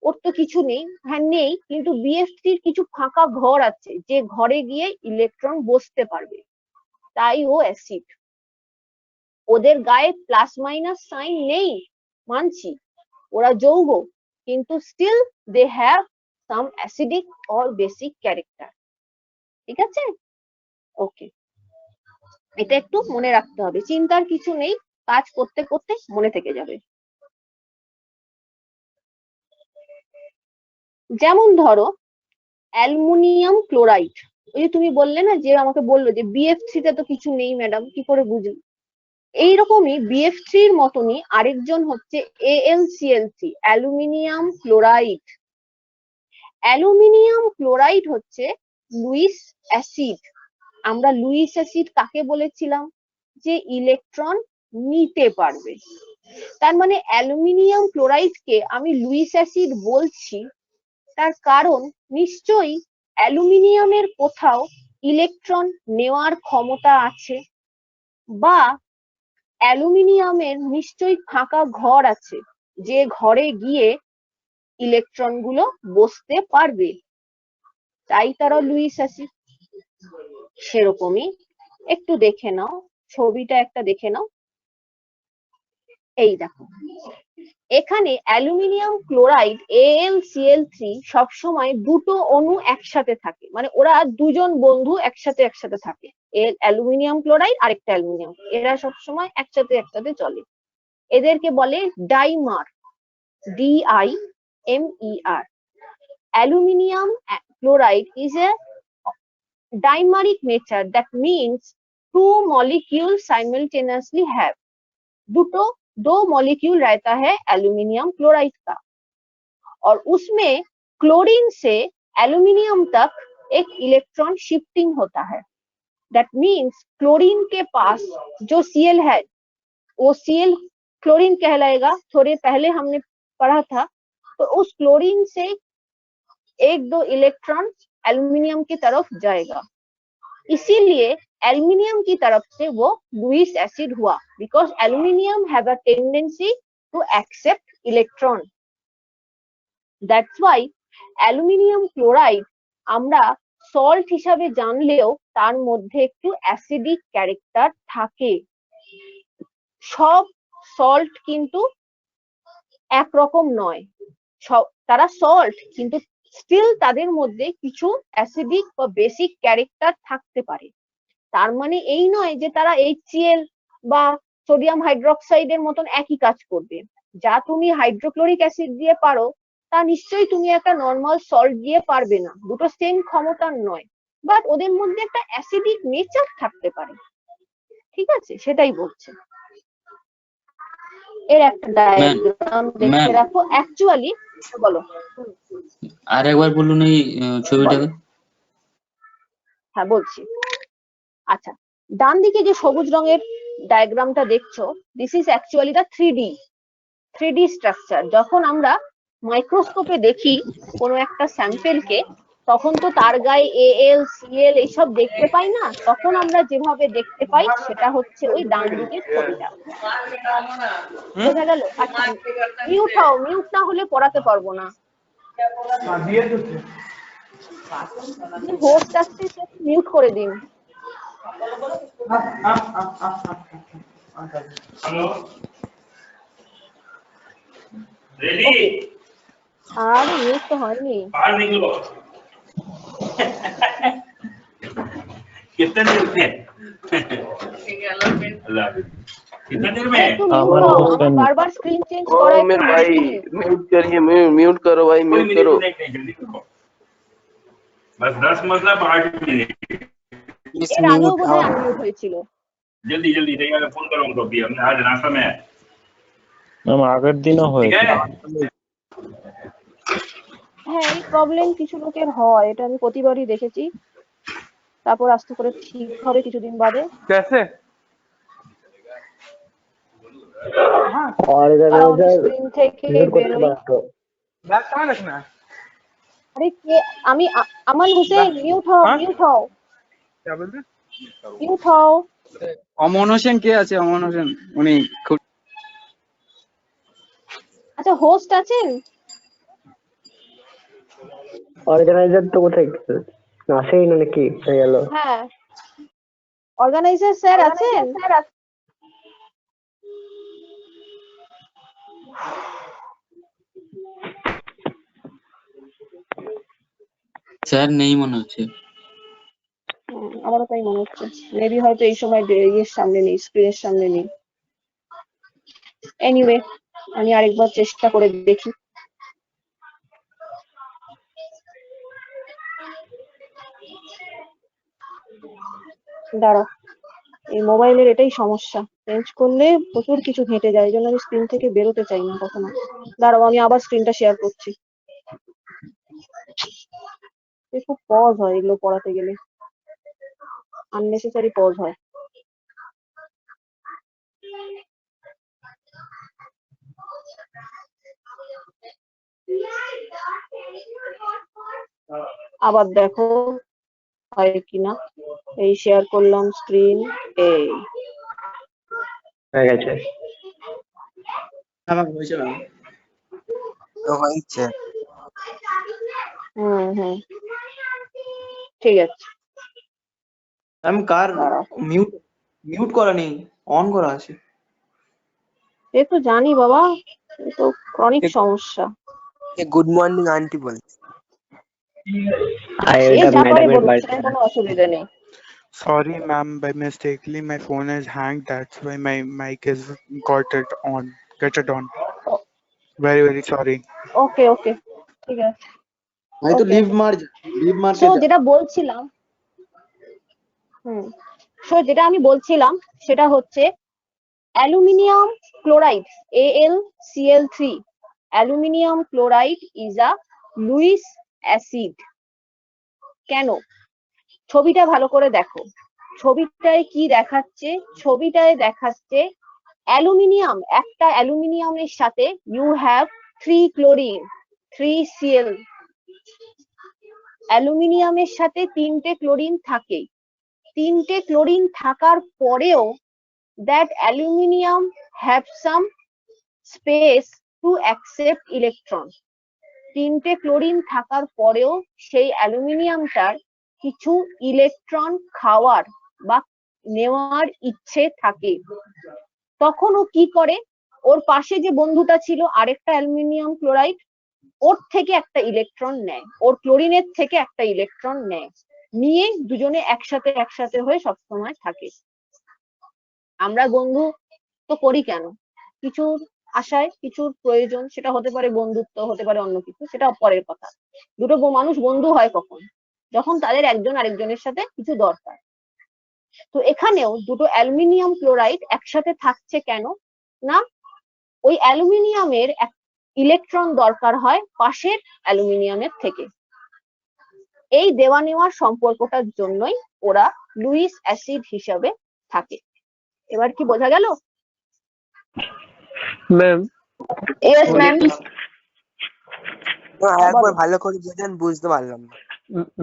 ওর তো কিছু নেই, হ্যাঁ নেই, কিন্তু BF3 কিছু ফাঁকা ঘর আছে, যে ঘরে গিয়ে ইলেকট্রন বসতে পারবে, তাই ও অ্যাসিড। ওদের গায়ে প্লাস মাইনাস সাইন নেই, মানছি, ওরা যৌগ, কিন্তু still they have some acidic or basic character. ঠিক আছে? ওকে, এটা একটু মনে রাখতে হবে, চিন্তার কিছু নেই, কাজ করতে করতে মনে থেকে যাবে। যেমন ধরো অ্যালুমিনিয়াম ক্লোরাইড, ওই যে তুমি বললে না, যে আমাকে বললো যে BF3 তে তো কিছু নেই ম্যাডাম, কি করে বুঝলি? এইরকমই BF3 এর মতনই আরেকজন হচ্ছে AlCl3, aluminium chloride. Aluminium chloride হচ্ছে লুইস অ্যাসিড। আমরা লুইস অ্যাসিড কাকে বলেছিলাম? যে ইলেকট্রন নিতে পারবে। তার মানে অ্যালুমিনিয়াম ক্লোরাইডকে আমি লুইস অ্যাসিড বলছি, তার কারণ নিশ্চয়ই অ্যালুমিনিয়ামের কোথাও ইলেকট্রন নেওয়ার ক্ষমতা আছে, বা অ্যালুমিনিয়ামের নিশ্চয়ই ফাঁকা ঘর আছে, যে ঘরে গিয়ে ইলেকট্রন গুলো বসতে পারবে, তাই তারা লুইস অ্যাসিড। সেরকমই একটু দেখে নাও, ছবিটা একটা দেখে নাও। এই দেখো, এখানে অ্যালুমিনিয়াম ক্লোরাইড AlCl3 সবসময় দুটো অণু একসাথে থাকে, মানে ওরা দুজন বন্ধু একসাথে থাকে। অ্যালুমিনিয়াম ক্লোরাইড আরেকটা অ্যালুমিনিয়াম, এরা সবসময় একসাথে চলে। এদেরকে বলে dimer, DIMER। Aluminium chloride is a dimeric nature, that means two molecules simultaneously have, दो मॉलिक्यूल रहता है एल्यूमिनियम क्लोराइड का, और उसमें क्लोरीन से एल्यूमिनियम तक एक इलेक्ट्रॉन शिफ्टिंग होता है। दैट मीन्स क्लोरीन के पास जो Cl है वो Cl क्लोरीन कहलाएगा, थोड़े पहले हमने पढ़ा था। तो उस क्लोरीन से एक दो इलेक्ट्रॉन एल्यूमिनियम की तरफ जाएगा, इसीलिए एल्यूमिनियम की तरफ से वो लुईस एसिड हुआ, because aluminium have a tendency to accept electron. That's why aluminium chloride আমরা সল্ট হিসাবে জানলেও তার মধ্যে একটু অ্যাসিডিক ক্যারেক্টার থাকে। সব সল্ট কিন্তু একরকম নয়, সব তারা সল্ট, কিন্তু স্টিল তাদের মধ্যে কিছু অ্যাসিডিক বা বেসিক ক্যারেক্টার থাকতে পারে। তার মানে এই নয় যে তারা HCl বা সোডিয়াম হাইড্রোক্সাইডের মতন একই কাজ করবে। যা তুমি হাইড্রোক্লোরিক অ্যাসিড দিয়ে পারো তা নিশ্চয়ই তুমি একটা নর্মাল সল্ট দিয়ে পারবে না, দুটো সেম ক্ষমতার নয়, বাট ওদের মধ্যে একটা অ্যাসিডিক নেচার থাকতে পারে, ঠিক আছে, সেটাই বলছে। এর একটা ডায়াগ্রাম দেখে রাখো অ্যাকচুয়ালি। বলো। আর একবার বলুন এই ছবিটাকে। হ্যাঁ বলছি। আচ্ছা, ডান দিকে যে সবুজ রঙের ডায়াগ্রামটা দেখছো, this is actually the 3D structure. যখন আমরা মাইক্রোস্কোপে দেখি কোনো একটা স্যাম্পেলকে, তখন তো তার গায়ে AL CL এইসব দেখতে পাই না, তখন আমরা যেভাবে দেখতে পাই সেটা হচ্ছে ওই ডান দিকের ছবিটা। বোঝা গেল? আচ্ছা, মিউট না হলে পড়াতে পারবো না। হোস্ট আসছে, মিউট করে দিন। আর মিউট তো হয়নি। कितने देर में कितने देर में बार-बार स्क्रीन चेंज ओ करा मेरे भाई म्यूट करिए, म्यूट करो भाई, म्यूट करो। जल्दी करो, बस 10 मतलब 8 मिनट। এর আগেও বোধহয় আনমিউট হয়েছিল। जल्दी जल्दी तैयार फोन करो उनको भी, हमने आज नाश्ता में है। ম্যাম আগের দিনও হয়েছে। হ্যাঁ, এই প্রবলেম কিছু লোকের হয়, এটা আমি প্রতিবারই দেখেছি। তারপর আস্তে করে ঠিক হবে কিছুদিন বাদে। कैसे স্ক্রিন থেকে বেরোই। बैग कहाँ रखना है? আরে কে? আমি আমান হোসেন, মিউট হও, মিউট হও, क्या बोलते? মিউট হও। অমন হোসেন কে আছে? অমন হোসেন উনি খুব আচ্ছা, হোস্ট আছেন? অর্গানাইজার তো কোথায় আসেই না নাকি? হয়ে গেল। হ্যাঁ, অর্গানাইজার স্যার আছেন? স্যার নেই মনে হচ্ছে। আমারও তাই মনে হচ্ছে, মেবি হয়তো এই সময় ইয়ের সামনে নেই, স্ক্রিনের সামনে নেই। এনিওয়ে, আমি আরেকবার চেষ্টা করে দেখি। দাঁড়াও, এই মোবাইলের এটাই সমস্যা, চেঞ্জ করলে প্রচুর কিছু ঘেঁটে যায়, এই জন্য আমি স্ক্রিন থেকে বেরোতে চাই না কখনো। দাঁড়াও, আমি আবার স্ক্রিনটা শেয়ার করছি। খুব পজ হয় এগুলো পড়াতে গেলে, আননেসেসারি পজ হয়। আবার দেখো হয় কিনা। এই শেয়ার করলাম স্ক্রিন, এই হয়ে গেছে। আমার হয়েছে ম্যাম। তো হয়েছে। হুম, ঠিক আছে। ম্যাম কার মিউট করা নেই, অন করা আছে। এ তো জানি বাবা, এ তো ক্রনিক সমস্যা। গুড মর্নিং আন্টি বল। সে যা পারে বলুক, সেটা কোনো অসুবিধা নেই। Sorry, ma'am. By mistakenly, my phone is hanged. That's why my mic is got it on. Get it on. Very, very sorry. ওকে ওকে, ঠিক আছে। আমি তো লিভ মার সো যেটা বলছিলাম, যেটা আমি বলছিলাম সেটা হচ্ছে aluminium chloride, AlCl3। Aluminium chloride is a Luis acid. কেন? ছবিটা ভালো করে দেখো, ছবিটায় কি দেখাচ্ছে? ছবিটায় দেখাচ্ছে অ্যালুমিনিয়াম, একটা অ্যালুমিনিয়ামের সাথে ইউ হ্যাভ 3 ক্লোরিন 3Cl। অ্যালুমিনিয়ামের সাথে 3টে ক্লোরিন থাকে। 3টে ক্লোরিন থাকার পরেও that aluminium have some space to accept electron। 3টে ক্লোরিন থাকার পরেও সেই অ্যালুমিনিয়ামটার কিছু ইলেকট্রন খাওয়ার বা নেওয়ার ইচ্ছে থাকে। তখন ও কি করে? ওর পাশে যে বন্ধুটা ছিল আরেকটা অ্যালুমিনিয়াম ক্লোরাইড, ওর থেকে একটা ইলেকট্রন নেয়, ওর ক্লোরিনের থেকে একটা ইলেকট্রন নেয়, নিয়ে দুজনে একসাথে হয়ে সবসময় থাকে। আমরা বন্ধু তো করি কেন? কিছুর আশায়, কিছুর প্রয়োজন, সেটা হতে পারে বন্ধুত্ব, হতে পারে অন্য কিছু, সেটা পরের কথা। দুটো মানুষ বন্ধু হয় কখন? যখন তাদের একজন আরেকজনের সাথে কিছু দরকার। তো এখানেও দুটো অ্যালুমিনিয়াম ক্লোরাইড একসাথে থাকছে কেন না, ওই অ্যালুমিনিয়ামের ইলেকট্রন দরকার হয় পাশের অ্যালুমিনিয়ামের থেকে। এই দেওয়া নেওয়ার সম্পর্কটার জন্যই ওরা লুইস অ্যাসিড হিসাবে থাকে। এবার কি বোঝা গেল? Ma'am yes ma'am. একবার ভালো করে বোঝান, বুঝতে পারলাম না।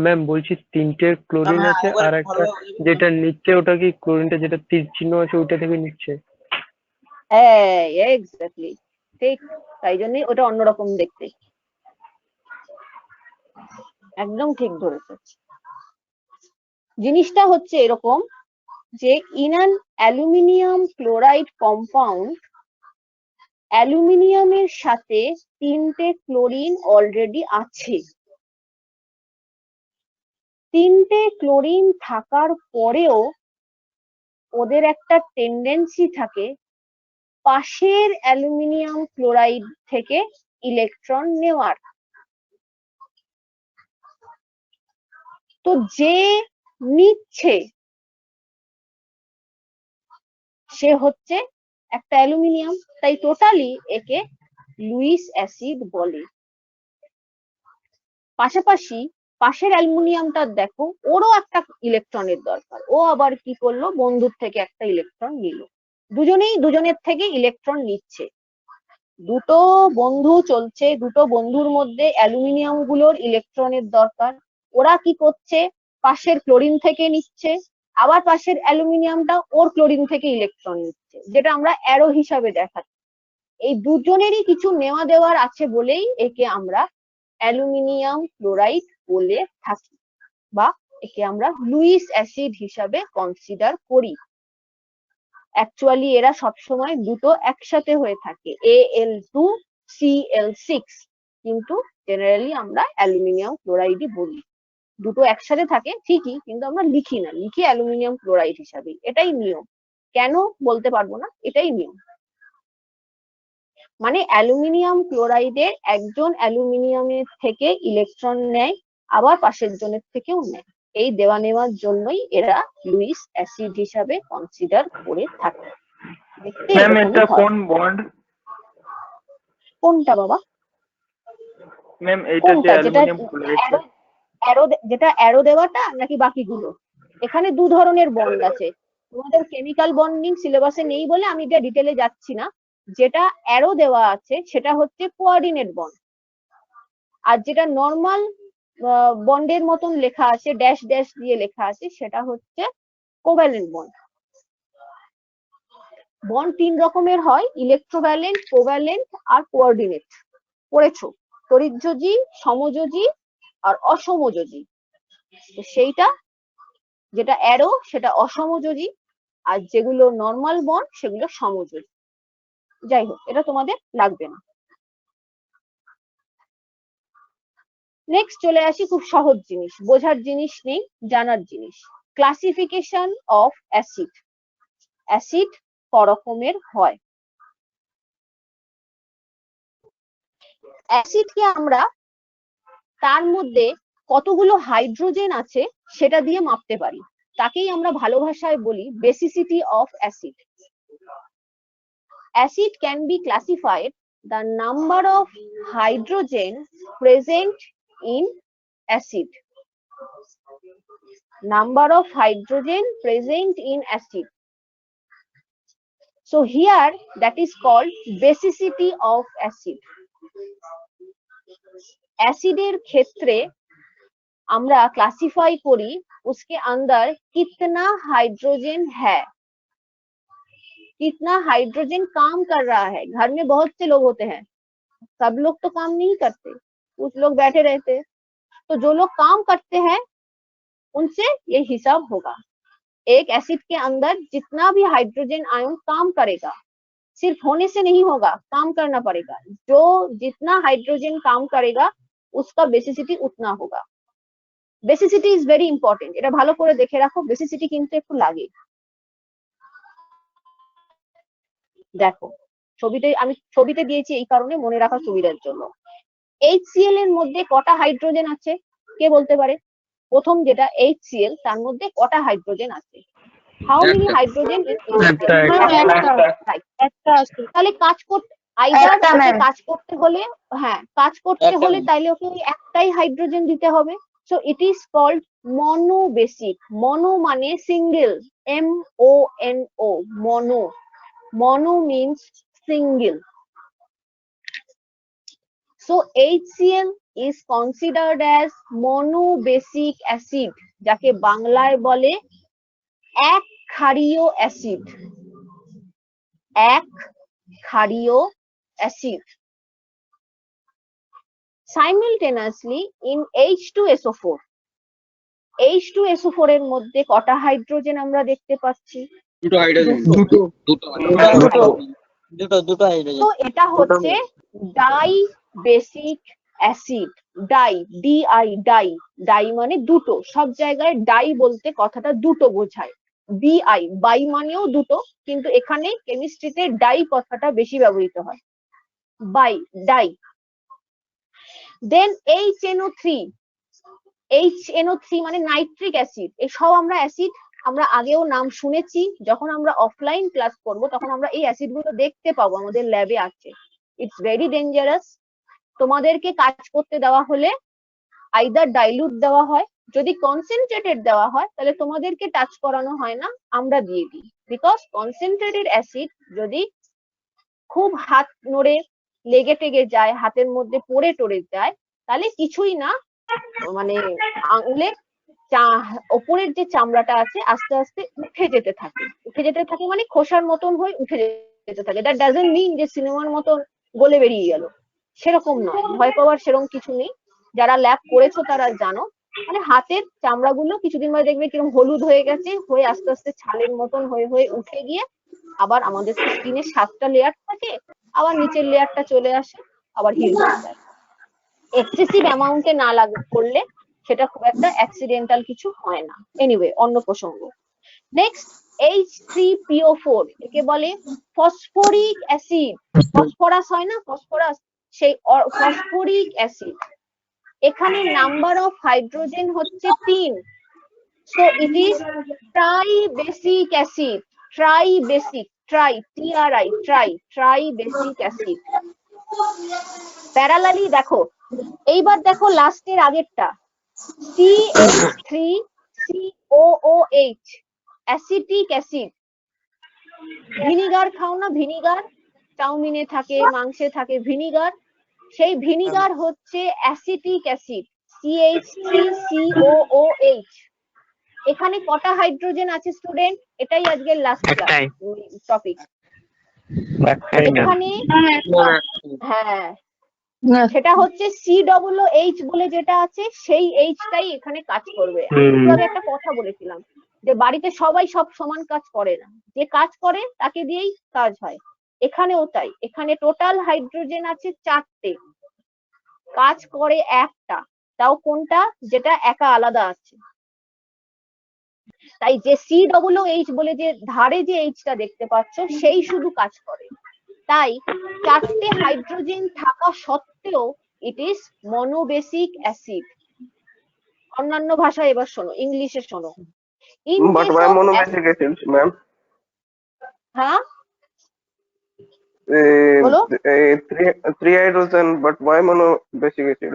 ম্যাম বলছি তিনটে ক্লোরিন আছে আর একটা যেটা নিচ্ছে ওটা কি ক্লোরিনটা যেটা তীর চিহ্ন আছে ওইটা থেকে নিচ্ছে? হ্যাঁ এক্স্যাক্টলি ঠিক, তাই জন্যই ওটা অন্যরকম দেখতে। একদম ঠিক ধরেছে। জিনিসটা হচ্ছে এরকম যে in an aluminium chloride compound অ্যালুমিনিয়ামের সাথে তিনটে ক্লোরিন অলরেডি আছে। তিনটে ক্লোরিন থাকার পরেও ওদের একটা টেন্ডেন্সি থাকে পাশের অ্যালুমিনিয়াম ক্লোরাইড থেকে ইলেকট্রন নেওয়ার। তো যে নিচ্ছে সে হচ্ছে একটা অ্যালুমিনিয়াম, তাই টোটালি একে লুইস অ্যাসিড বলে। পাশাপাশি পাশের অ্যালুমিনিয়ামটা দেখো, ওরও একটা ইলেকট্রনের দরকার, ও আবার কি করলো, বন্ধুর থেকে একটা ইলেকট্রন নিল। দুজনেই দুজনের থেকে ইলেকট্রন নিচ্ছে। দুটো বন্ধু চলছে, দুটো বন্ধুর মধ্যে অ্যালুমিনিয়াম গুলোর ইলেকট্রনের দরকার। ওরা কি করছে, পাশের ক্লোরিন থেকে নিচ্ছে, আবার পাশের অ্যালুমিনিয়ামটা ওর ক্লোরিন থেকে ইলেকট্রন নিচ্ছে, যেটা আমরা অ্যারো হিসাবে দেখাচ্ছি। এই দুজনেরই কিছু নেওয়া দেওয়ার আছে বলেই একে আমরা অ্যালুমিনিয়াম ক্লোরাইড বলে থাকি, বা একে আমরা লুইস অ্যাসিড হিসাবে কনসিডার করি। অ্যাকচুয়ালি এরা সবসময় দুটো একসাথে হয়ে থাকে, Al2Cl6, কিন্তু জেনারেলি আমরা অ্যালুমিনিয়াম ক্লোরাইডই বলি। দুটো একসাথে থাকে ঠিকই, কিন্তু আমরা লিখি না, লিখি অ্যালুমিনিয়াম ক্লোরাইড হিসাবে। এটাই নিয়ম, কেন বলতে পারবো না, এটাই নিয়ম। মানে অ্যালুমিনিয়াম ক্লোরাইডের একজন অ্যালুমিনিয়ামের থেকে ইলেকট্রন নেয়, আবার পাশের জনের থেকেও নেয়। এই দেওয়া নেওয়ার জন্যই এরা লুইস অ্যাসিড হিসাবে কনসিডার করে থাকে। দেখতে ম্যাম এরকমই এটা হয়। কোন বন্ড? কোনটা বাবা? ম্যাম এটা যে কোনটা, যেটা অ্যালুমিনিয়াম ক্লোরাইড। যেটা অ্যারো দেওয়াটা নাকি বাকিগুলো? এখানে দু ধরনের বন্ড আছে। তোমাদের কেমিক্যাল বন্ডিং সিলেবাসে নেই বলে আমি এটা ডিটেলে যাচ্ছি না। যেটা অ্যারো দেওয়া আছে সেটা হচ্ছে কোঅর্ডিনেট বন্ড, আর যেটা নর্মাল বন্ডের মতন লেখা আছে, ড্যাশ ড্যাশ দিয়ে লেখা আছে, সেটা হচ্ছে কোভ্যালেন্ট বন্ড। বন্ড তিন রকমের হয়, ইলেকট্রোভ্যালেন্ট, কোভ্যালেন্ট আর কোঅর্ডিনেট। পড়েছো? তড়িৎযোজী, সমযোজী আর অসমযোজী। তো সেইটা যেটা অ্যারো সেটা অসমযোজী, আর যেগুলো নর্মাল বন্ড সেগুলো সমযোজী। যাই হোক, এটা তোমাদের লাগবে না। নেক্সট চলে আসি, খুব সহজ জিনিস, বোঝার জিনিস নেই, জানার জিনিস। Classification of acid. অ্যাসিড ক রকমের হয়? অ্যাসিডকে আমরা তার মধ্যে কতগুলো হাইড্রোজেন আছে সেটা দিয়ে মাপতে পারি, তাকেই আমরা ভালো ভাষায় বলি basicity of acid. Acid can be classified the number of hydrogen present in acid. Number of hydrogen present in acid. So here that is called basicity of acid. Acid এর ক্ষেত্রে আমরা ক্লাসিফাই করি उसके अंदर कितना हाइड्रोजन है, कितना hydrogen काम कर रहा है। घर में बहुत से लोग होते हैं, सब लोग तो काम नहीं करते, कुछ लोग बैठे रहते हैं, तो जो लोग काम करते हैं उनसे ये हिसाब होगा। एक एसिड के अंदर जितना भी हाइड्रोजन आयन काम करेगा, सिर्फ होने से नहीं होगा, काम करना पड़ेगा। जो जितना हाइड्रोजन काम करेगा उसका बेसिसिटी उतना होगा। बेसिसिटी इज वेरी इंपॉर्टेंट, এটা ভালো করে দেখে রাখো, বেসিসিটি কিন্তু একটু লাগে। দেখো আমি ছবিতে দিয়েছি এই কারণে মনে রাখার সুবিধার জন্য। HCl এর মধ্যে কটা হাইড্রোজেন আছে কে বলতে পারে? প্রথম যেটা HCl তার মধ্যে কটা হাইড্রোজেন আছে? হাউ মেনি হাইড্রোজেন ইন একটা আছে। তাহলে কাজ করতে কাজ করতে হলে তাইলে ওকে ওই একটাই হাইড্রোজেন দিতে হবে। So it is called monobasic. Mono মানে single, MONO, mono. Mono means single. So HCl is considered as monobasic acid, যাকে বাংলায় বলে এক ক্ষারীয় অ্যাসিড। এক ক্ষারীয় acid. Simultaneously in H2SO4, H2SO4 এর মধ্যে কটা হাইড্রোজেন আমরা দেখতে পাচ্ছি? দুটো হাইড্রোজেন। দুটো হাইড্রোজেন। তো এটা হচ্ছে ডাই বেসিক অ্যাসিড। ডাই মানে দুটো। সব জায়গায় ডাই বলতে কথাটা দুটো বোঝায়। বাই মানেও দুটো, কিন্তু এখানে কেমিস্ট্রিতে ডাই কথাটা বেশি ব্যবহৃত হয়। ডাই। দেন HNO3 মানে নাইট্রিক অ্যাসিড। এসব অ্যাসিড আমরা আগেও নাম শুনেছি। যখন আমরা অফলাইন ক্লাস করব তখন আমরা এই অ্যাসিড গুলো দেখতে পাবো, আমাদের ল্যাবে আছে। It's very dangerous. তোমাদেরকে কাজ করতে দেওয়া হলে আইদার ডাইলুট দেওয়া হয়, যদি কনসেন্ট্রেটেড দেওয়া হয় তাহলে তোমাদেরকে টাচ করানো হয় না, আমরা দিয়ে দিই। বিকজ কনসেন্ট্রেটেড অ্যাসিড যদি খুব হাত নড়ে লেগে টেগে যায়, হাতের মধ্যে পড়ে টড়ে যায়, তাহলে কিছুই না, মানে আঙুলের ওপরের যে চামড়াটা আছে আস্তে আস্তে উঠে যেতে থাকে মানে খোসার মতন হয়ে উঠে যেতে থাকে। দ্যাট ডাজন্ট মিন যে সিনেমার মতন গলে বেরিয়ে গেল, সেরকম নয়। ভয় পাওয়ার সেরকম কিছু নেই। যারা ল্যাব করেছো তারা জানো, মানে হাতের চামড়াগুলো কিছুদিন পরে দেখবে কিরকম হলুদ হয়ে গেছে, হয়ে আস্তে আস্তে ছালের মতন হয়ে উঠে গিয়ে আবার আমাদের স্কিনের 7টা লেয়ার থাকে, আবার নিচের লেয়ারটা চলে আসে, আবার হিল হয়ে যায়। এক্সেসিভ অ্যামাউন্টে না করলে সেটা খুব একটা অ্যাক্সিডেন্টাল কিছু হয় না। এনিওয়ে, অন্য প্রসঙ্গ। নেক্সট H3PO4, একে বলে ফসফরিক অ্যাসিড। ফসফরাস হয় না, ফসফরাস, সেই ফসফরিক অ্যাসিড। এখানে নাম্বার অফ হাইড্রোজেন হচ্ছে 3। So it is ট্রাইবেসিক acid. ট্রাইবেসিক acid. Parallelly দেখো, এইবার দেখো লাস্টের আগেরটা CH3COOH, অ্যাসিটিক অ্যাসিড। ভিনিগার খাও না, ভিনিগার চাউমিনে থাকে, মাংসে থাকে ভিনিগার, সেই ভিনিগার হচ্ছে অ্যাসিটিক অ্যাসিড, CH3COOH। এখানে কটা হাইড্রোজেন আছে স্টুডেন্ট? এটাই আজকের লাস্ট টপিক। এখানে হ্যাঁ, সেটা হচ্ছে COOH বলে যেটা আছে, সেই Hটাই এখানে কাজ করবে। আমি একটা কথা বলেছিলাম যে বাড়িতে সবাই সব সমান কাজ করে না, যে কাজ করে তাকে দিয়েই কাজ হয়। এখানেও তাই। এখানে টোটাল হাইড্রোজেন আছে 4টে, কাজ করে একটা, তাও কোনটা? যেটা একা আলাদা আছে। তাই যে COOH বলে যে ধারে যে Hটা দেখতে পাচ্ছ, সেই শুধু কাজ করে। তাই 4টে হাইড্রোজেন থাকা সত্ত্বেও ইট ইজ মনোবেসিক অ্যাসিড। অন্যান্য ভাষায় এবার শোনো, ইংলিশে শোনো। But why monobasic acid, ma'am? হ্যাঁ बोलो। Three hydrogen, but why monobasic acid?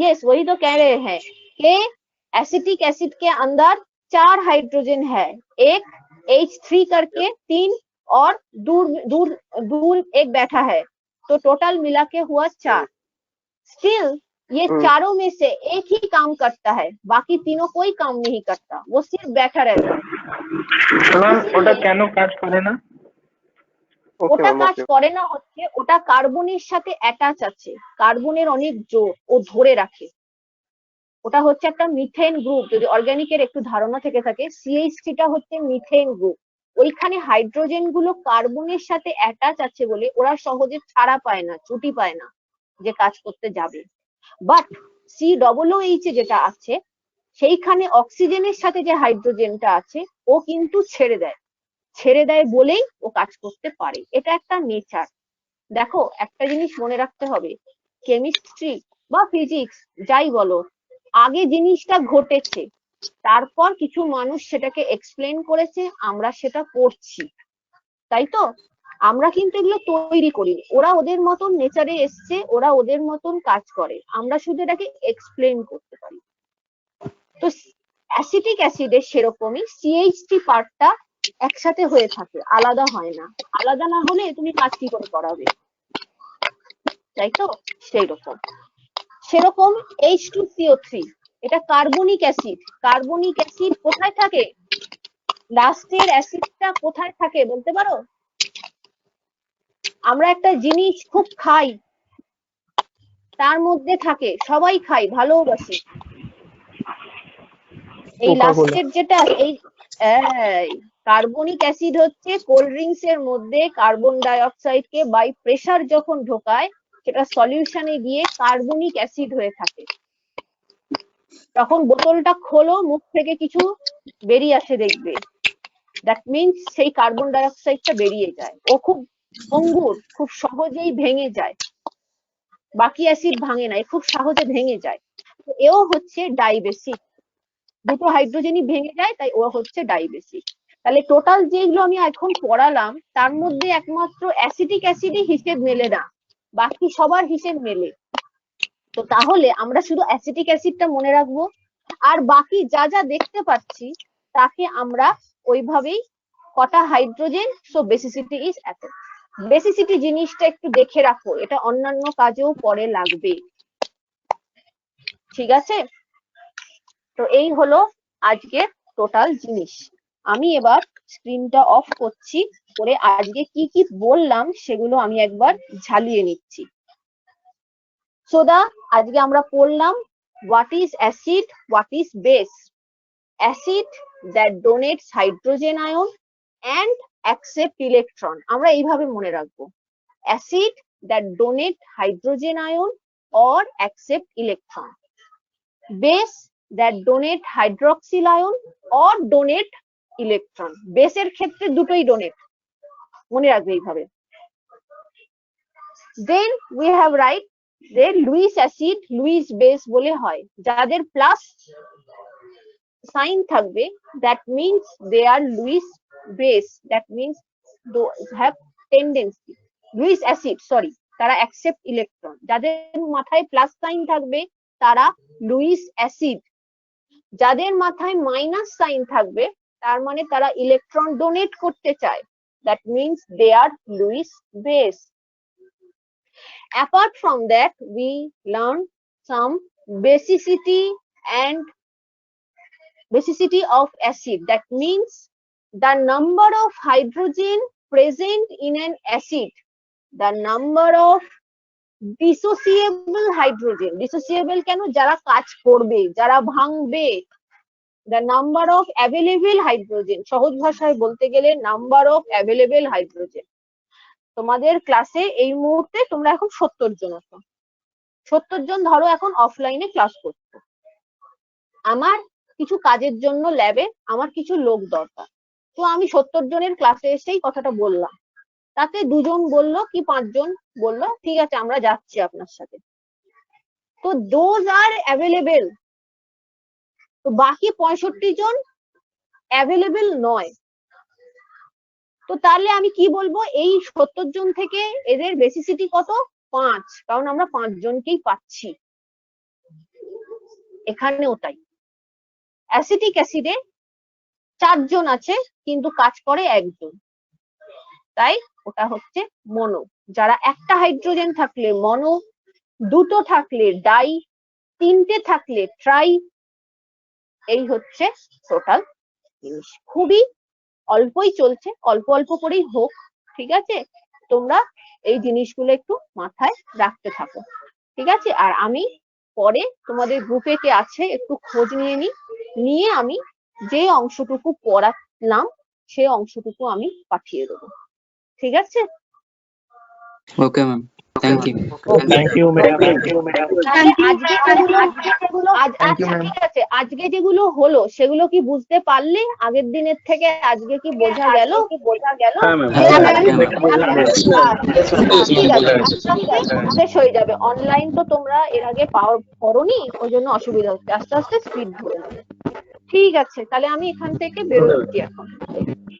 Yes, वही तो कह रहे हैं कि एसिटिक एसिड के अंदर 4 हाइड्रोजन है, एक H3 करके 3 और दूर एक बैठा है, तो टोटल मिला के हुआ 4। स्टिल ये चारों में से एक ही काम करता है, बाकी तीनों कोई काम नहीं करता, वो सिर्फ बैठा रहता है। ওটা কেন কাজ করে না? ওটা কাজ করে না হচ্ছে ওটা কার্বনের সাথে অ্যাটাচ আছে, কার্বনের অনেক জোর, ও ধরে রাখে। ওটা হচ্ছে একটা মিথেন গ্রুপ, যদি অর্গানিকের একটু ধারণা থেকে থাকে, CH3টা হচ্ছে মিথেন গ্রুপ। ওইখানে হাইড্রোজেন গুলো কার্বনের সাথে অ্যাটাচ আছে বলে ওরা সহজে ছাড়া পায় না, ছুটি পায় না যে কাজ করতে যাবে। বাট COOH যেটা আছে, সেইখানে অক্সিজেনের সাথে যে হাইড্রোজেনটা আছে ও কিন্তু ছেড়ে দেয়। ছেড়ে দেয় বলেই ও কাজ করতে পারে, এটা একটা নেচার। দেখো একটা জিনিস মনে রাখতে হবে, কেমিস্ট্রি বা ফিজিক্স যাই বলো, আগে জিনিসটা ঘটেছে, তারপর কিছু মানুষ সেটাকে এক্সপ্লেন করেছে, আমরা সেটা করছি, তাই তো? আমরা কিন্তু এগুলো তৈরি করিনি, ওরা ওদের মতন নেচারে এসছে, ওরা ওদের মতন কাজ করে, আমরা শুধু এটাকে এক্সপ্লেন করতে পারি। তো অ্যাসিটিক অ্যাসিডের সেরকমই CH3 পার্টটা একসাথে হয়ে থাকে, আলাদা হয় না, আলাদা না হলে তুমি কাজ কি করে করাবে, তাই তো? সেরকম H2CO3 এটা কার্বনিক অ্যাসিড, কার্বনিক অ্যাসিড কোথায় থাকে, লাস্টের অ্যাসিডটা কোথায় থাকে বলতে পারো? আমরা একটা জিনিস খুব খাই, তার মধ্যে থাকে, সবাই খাই, ভালোবাসি, এই লাস্টের যেটা এই কার্বনিক অ্যাসিড হচ্ছে কোল্ড ড্রিঙ্কস এর মধ্যে কার্বন ডাই অক্সাইডকে বাই প্রেসার যখন ঢোকায়, সেটা সলিউশনে গিয়ে কার্বনিক অ্যাসিড হয়ে থাকে। তখন বোতলটা খোলো, মুখ থেকে কিছু বেরিয়ে আসে দেখবে, দ্যাট মিনস সেই কার্বন ডাই অক্সাইডটা বেরিয়ে যায়, ও খুব ভঙ্গুর, খুব সহজেই ভেঙে যায়, বাকি অ্যাসিড ভাঙে না, খুব সহজে ভেঙে যায়। তো এও হচ্ছে ডাইবেসিক, দুটো হাইড্রোজেনই ভেঙে যায়, তাই ও হচ্ছে ডাইবেসিক। তাহলে টোটাল যেগুলো আমি এখন পড়ালাম তার মধ্যে একমাত্র অ্যাসিটিক অ্যাসিডই হিসেব মেলে না, বাকি সবার হিসেব মেলে। তো তাহলে আমরা শুধু অ্যাসিটিক অ্যাসিডটা মনে রাখবো, আর বাকি যা যা দেখতে পাচ্ছি তাকে আমরা ওইভাবেই, কটা হাইড্রোজেন, সো বেসিসিটি ইজ এত। বেসিসিটি জিনিসটা একটু দেখে রাখো, এটা অন্যান্য কাজেও পরে লাগবে, ঠিক আছে? তো এই হলো আজকের টোটাল জিনিস। আমি এবার স্ক্রিনটা অফ করছি, করে আজকে কি কি বললাম সেগুলো আমি একবার ঝালিয়ে নিচ্ছি। সোদা, আজকে আমরা পড়লাম what is acid, what is base. Acid that donates hydrogen ion and accept electron, আমরা এইভাবে মনে রাখবো, acid that donate hydrogen ion or accept electron. Base that donate hydroxyl ion or donate electron. বেসের ক্ষেত্রে দুটোই ডোনেট, মনে রাখবে এইভাবে। Then we have write যে লুইস অ্যাসিড, লুইস বেস বলে হয়, যাদের প্লাস সাইন থাকবে, that means they are Luis base, that means those have tendency, Luis acid sorry, তারা অ্যাকসেপ্ট ইলেকট্রন, যাদের মাথায় প্লাস সাইন থাকবে তারা লুইস অ্যাসিড, যাদের মাথায় মাইনাস সাইন থাকবে তার মানে তারা ইলেকট্রন ডোনেট করতে চায়, that means they are Lewis base. Apart from that, we learn some basicity of acid, that means the number of hydrogen present in an acid, the number of dissociable hydrogen, dissociable কেন, যারা কাজ করবে, যারা ভাঙবে, the number of available hydrogen, সহজ ভাষায় বলতে গেলে নাম্বার অফ অ্যাভেলেবেল হাইড্রোজেন। তোমাদের ক্লাসে এই মুহূর্তে তোমরা এখন 70 জন আছো, 70 জন ধরো এখন অফলাইনে ক্লাস করছো, আমার কিছু কাজের জন্য ল্যাবে আমার কিছু লোক দরকার, তো আমি 70 জনের ক্লাসে এসেই কথাটা বললাম, তাতে 2 জন বললো কি 5 জন বললো ঠিক আছে আমরা যাচ্ছি আপনার সাথে, তো দোজ আর অ্যাভেলেবেল, তো বাকি 65 জন অ্যাভেলেবেল নয়। তো তাহলে আমি কি বলবো, এই 70 জন থেকে এদের বেসিসিটি কত, 5, কারণ আমরা 5 জনকেই পাচ্ছি, এখানেও তাই। অ্যাসিটিক অ্যাসিডে 4 জন আছে কিন্তু কাজ করে 1 জন, তাই ওটা হচ্ছে মনো, যারা একটা হাইড্রোজেন থাকলে মনো, দুটো থাকলে ডাই, 3টে থাকলে ট্রাই, এই হচ্ছে টোটাল জিনিস। খুবই অল্পই চলছে, অল্প অল্প করেই হোক, ঠিক আছে? তোমরা এই জিনিসগুলো একটু মাথায় রাখতে থাকো, ঠিক আছে? আর আমি পরে তোমাদের গ্রুপে কে আছে একটু খোঁজ নিয়ে আমি যে অংশটুকু পড়ালাম সেই অংশটুকু আমি পাঠিয়ে দেবো, ঠিক আছে? Okay ma'am. Thank you thank you madam thank you madam তাহলে আজকে যেগুলো Thank you, আচ্ছা ma'am. ঠিক আছে, আজকে যেগুলো হলো সেগুলো কি বুঝতে পারলে? আগের দিনের থেকে আজকে কি বোঝা গেল? হ্যাঁ ম্যাম হ্যাঁ, হ্যাঁ, হ্যাঁ, ঠিক আছে, আস্তে আস্তে শেষ হয়ে যাবে। অনলাইন তো তোমরা এর আগে করোনি, ওই জন্য অসুবিধা হচ্ছে, আস্তে আস্তে স্পিড ধরে নেবে। ঠিক আছে, তাহলে আমি এখান থেকে বেরোচ্ছি এখন।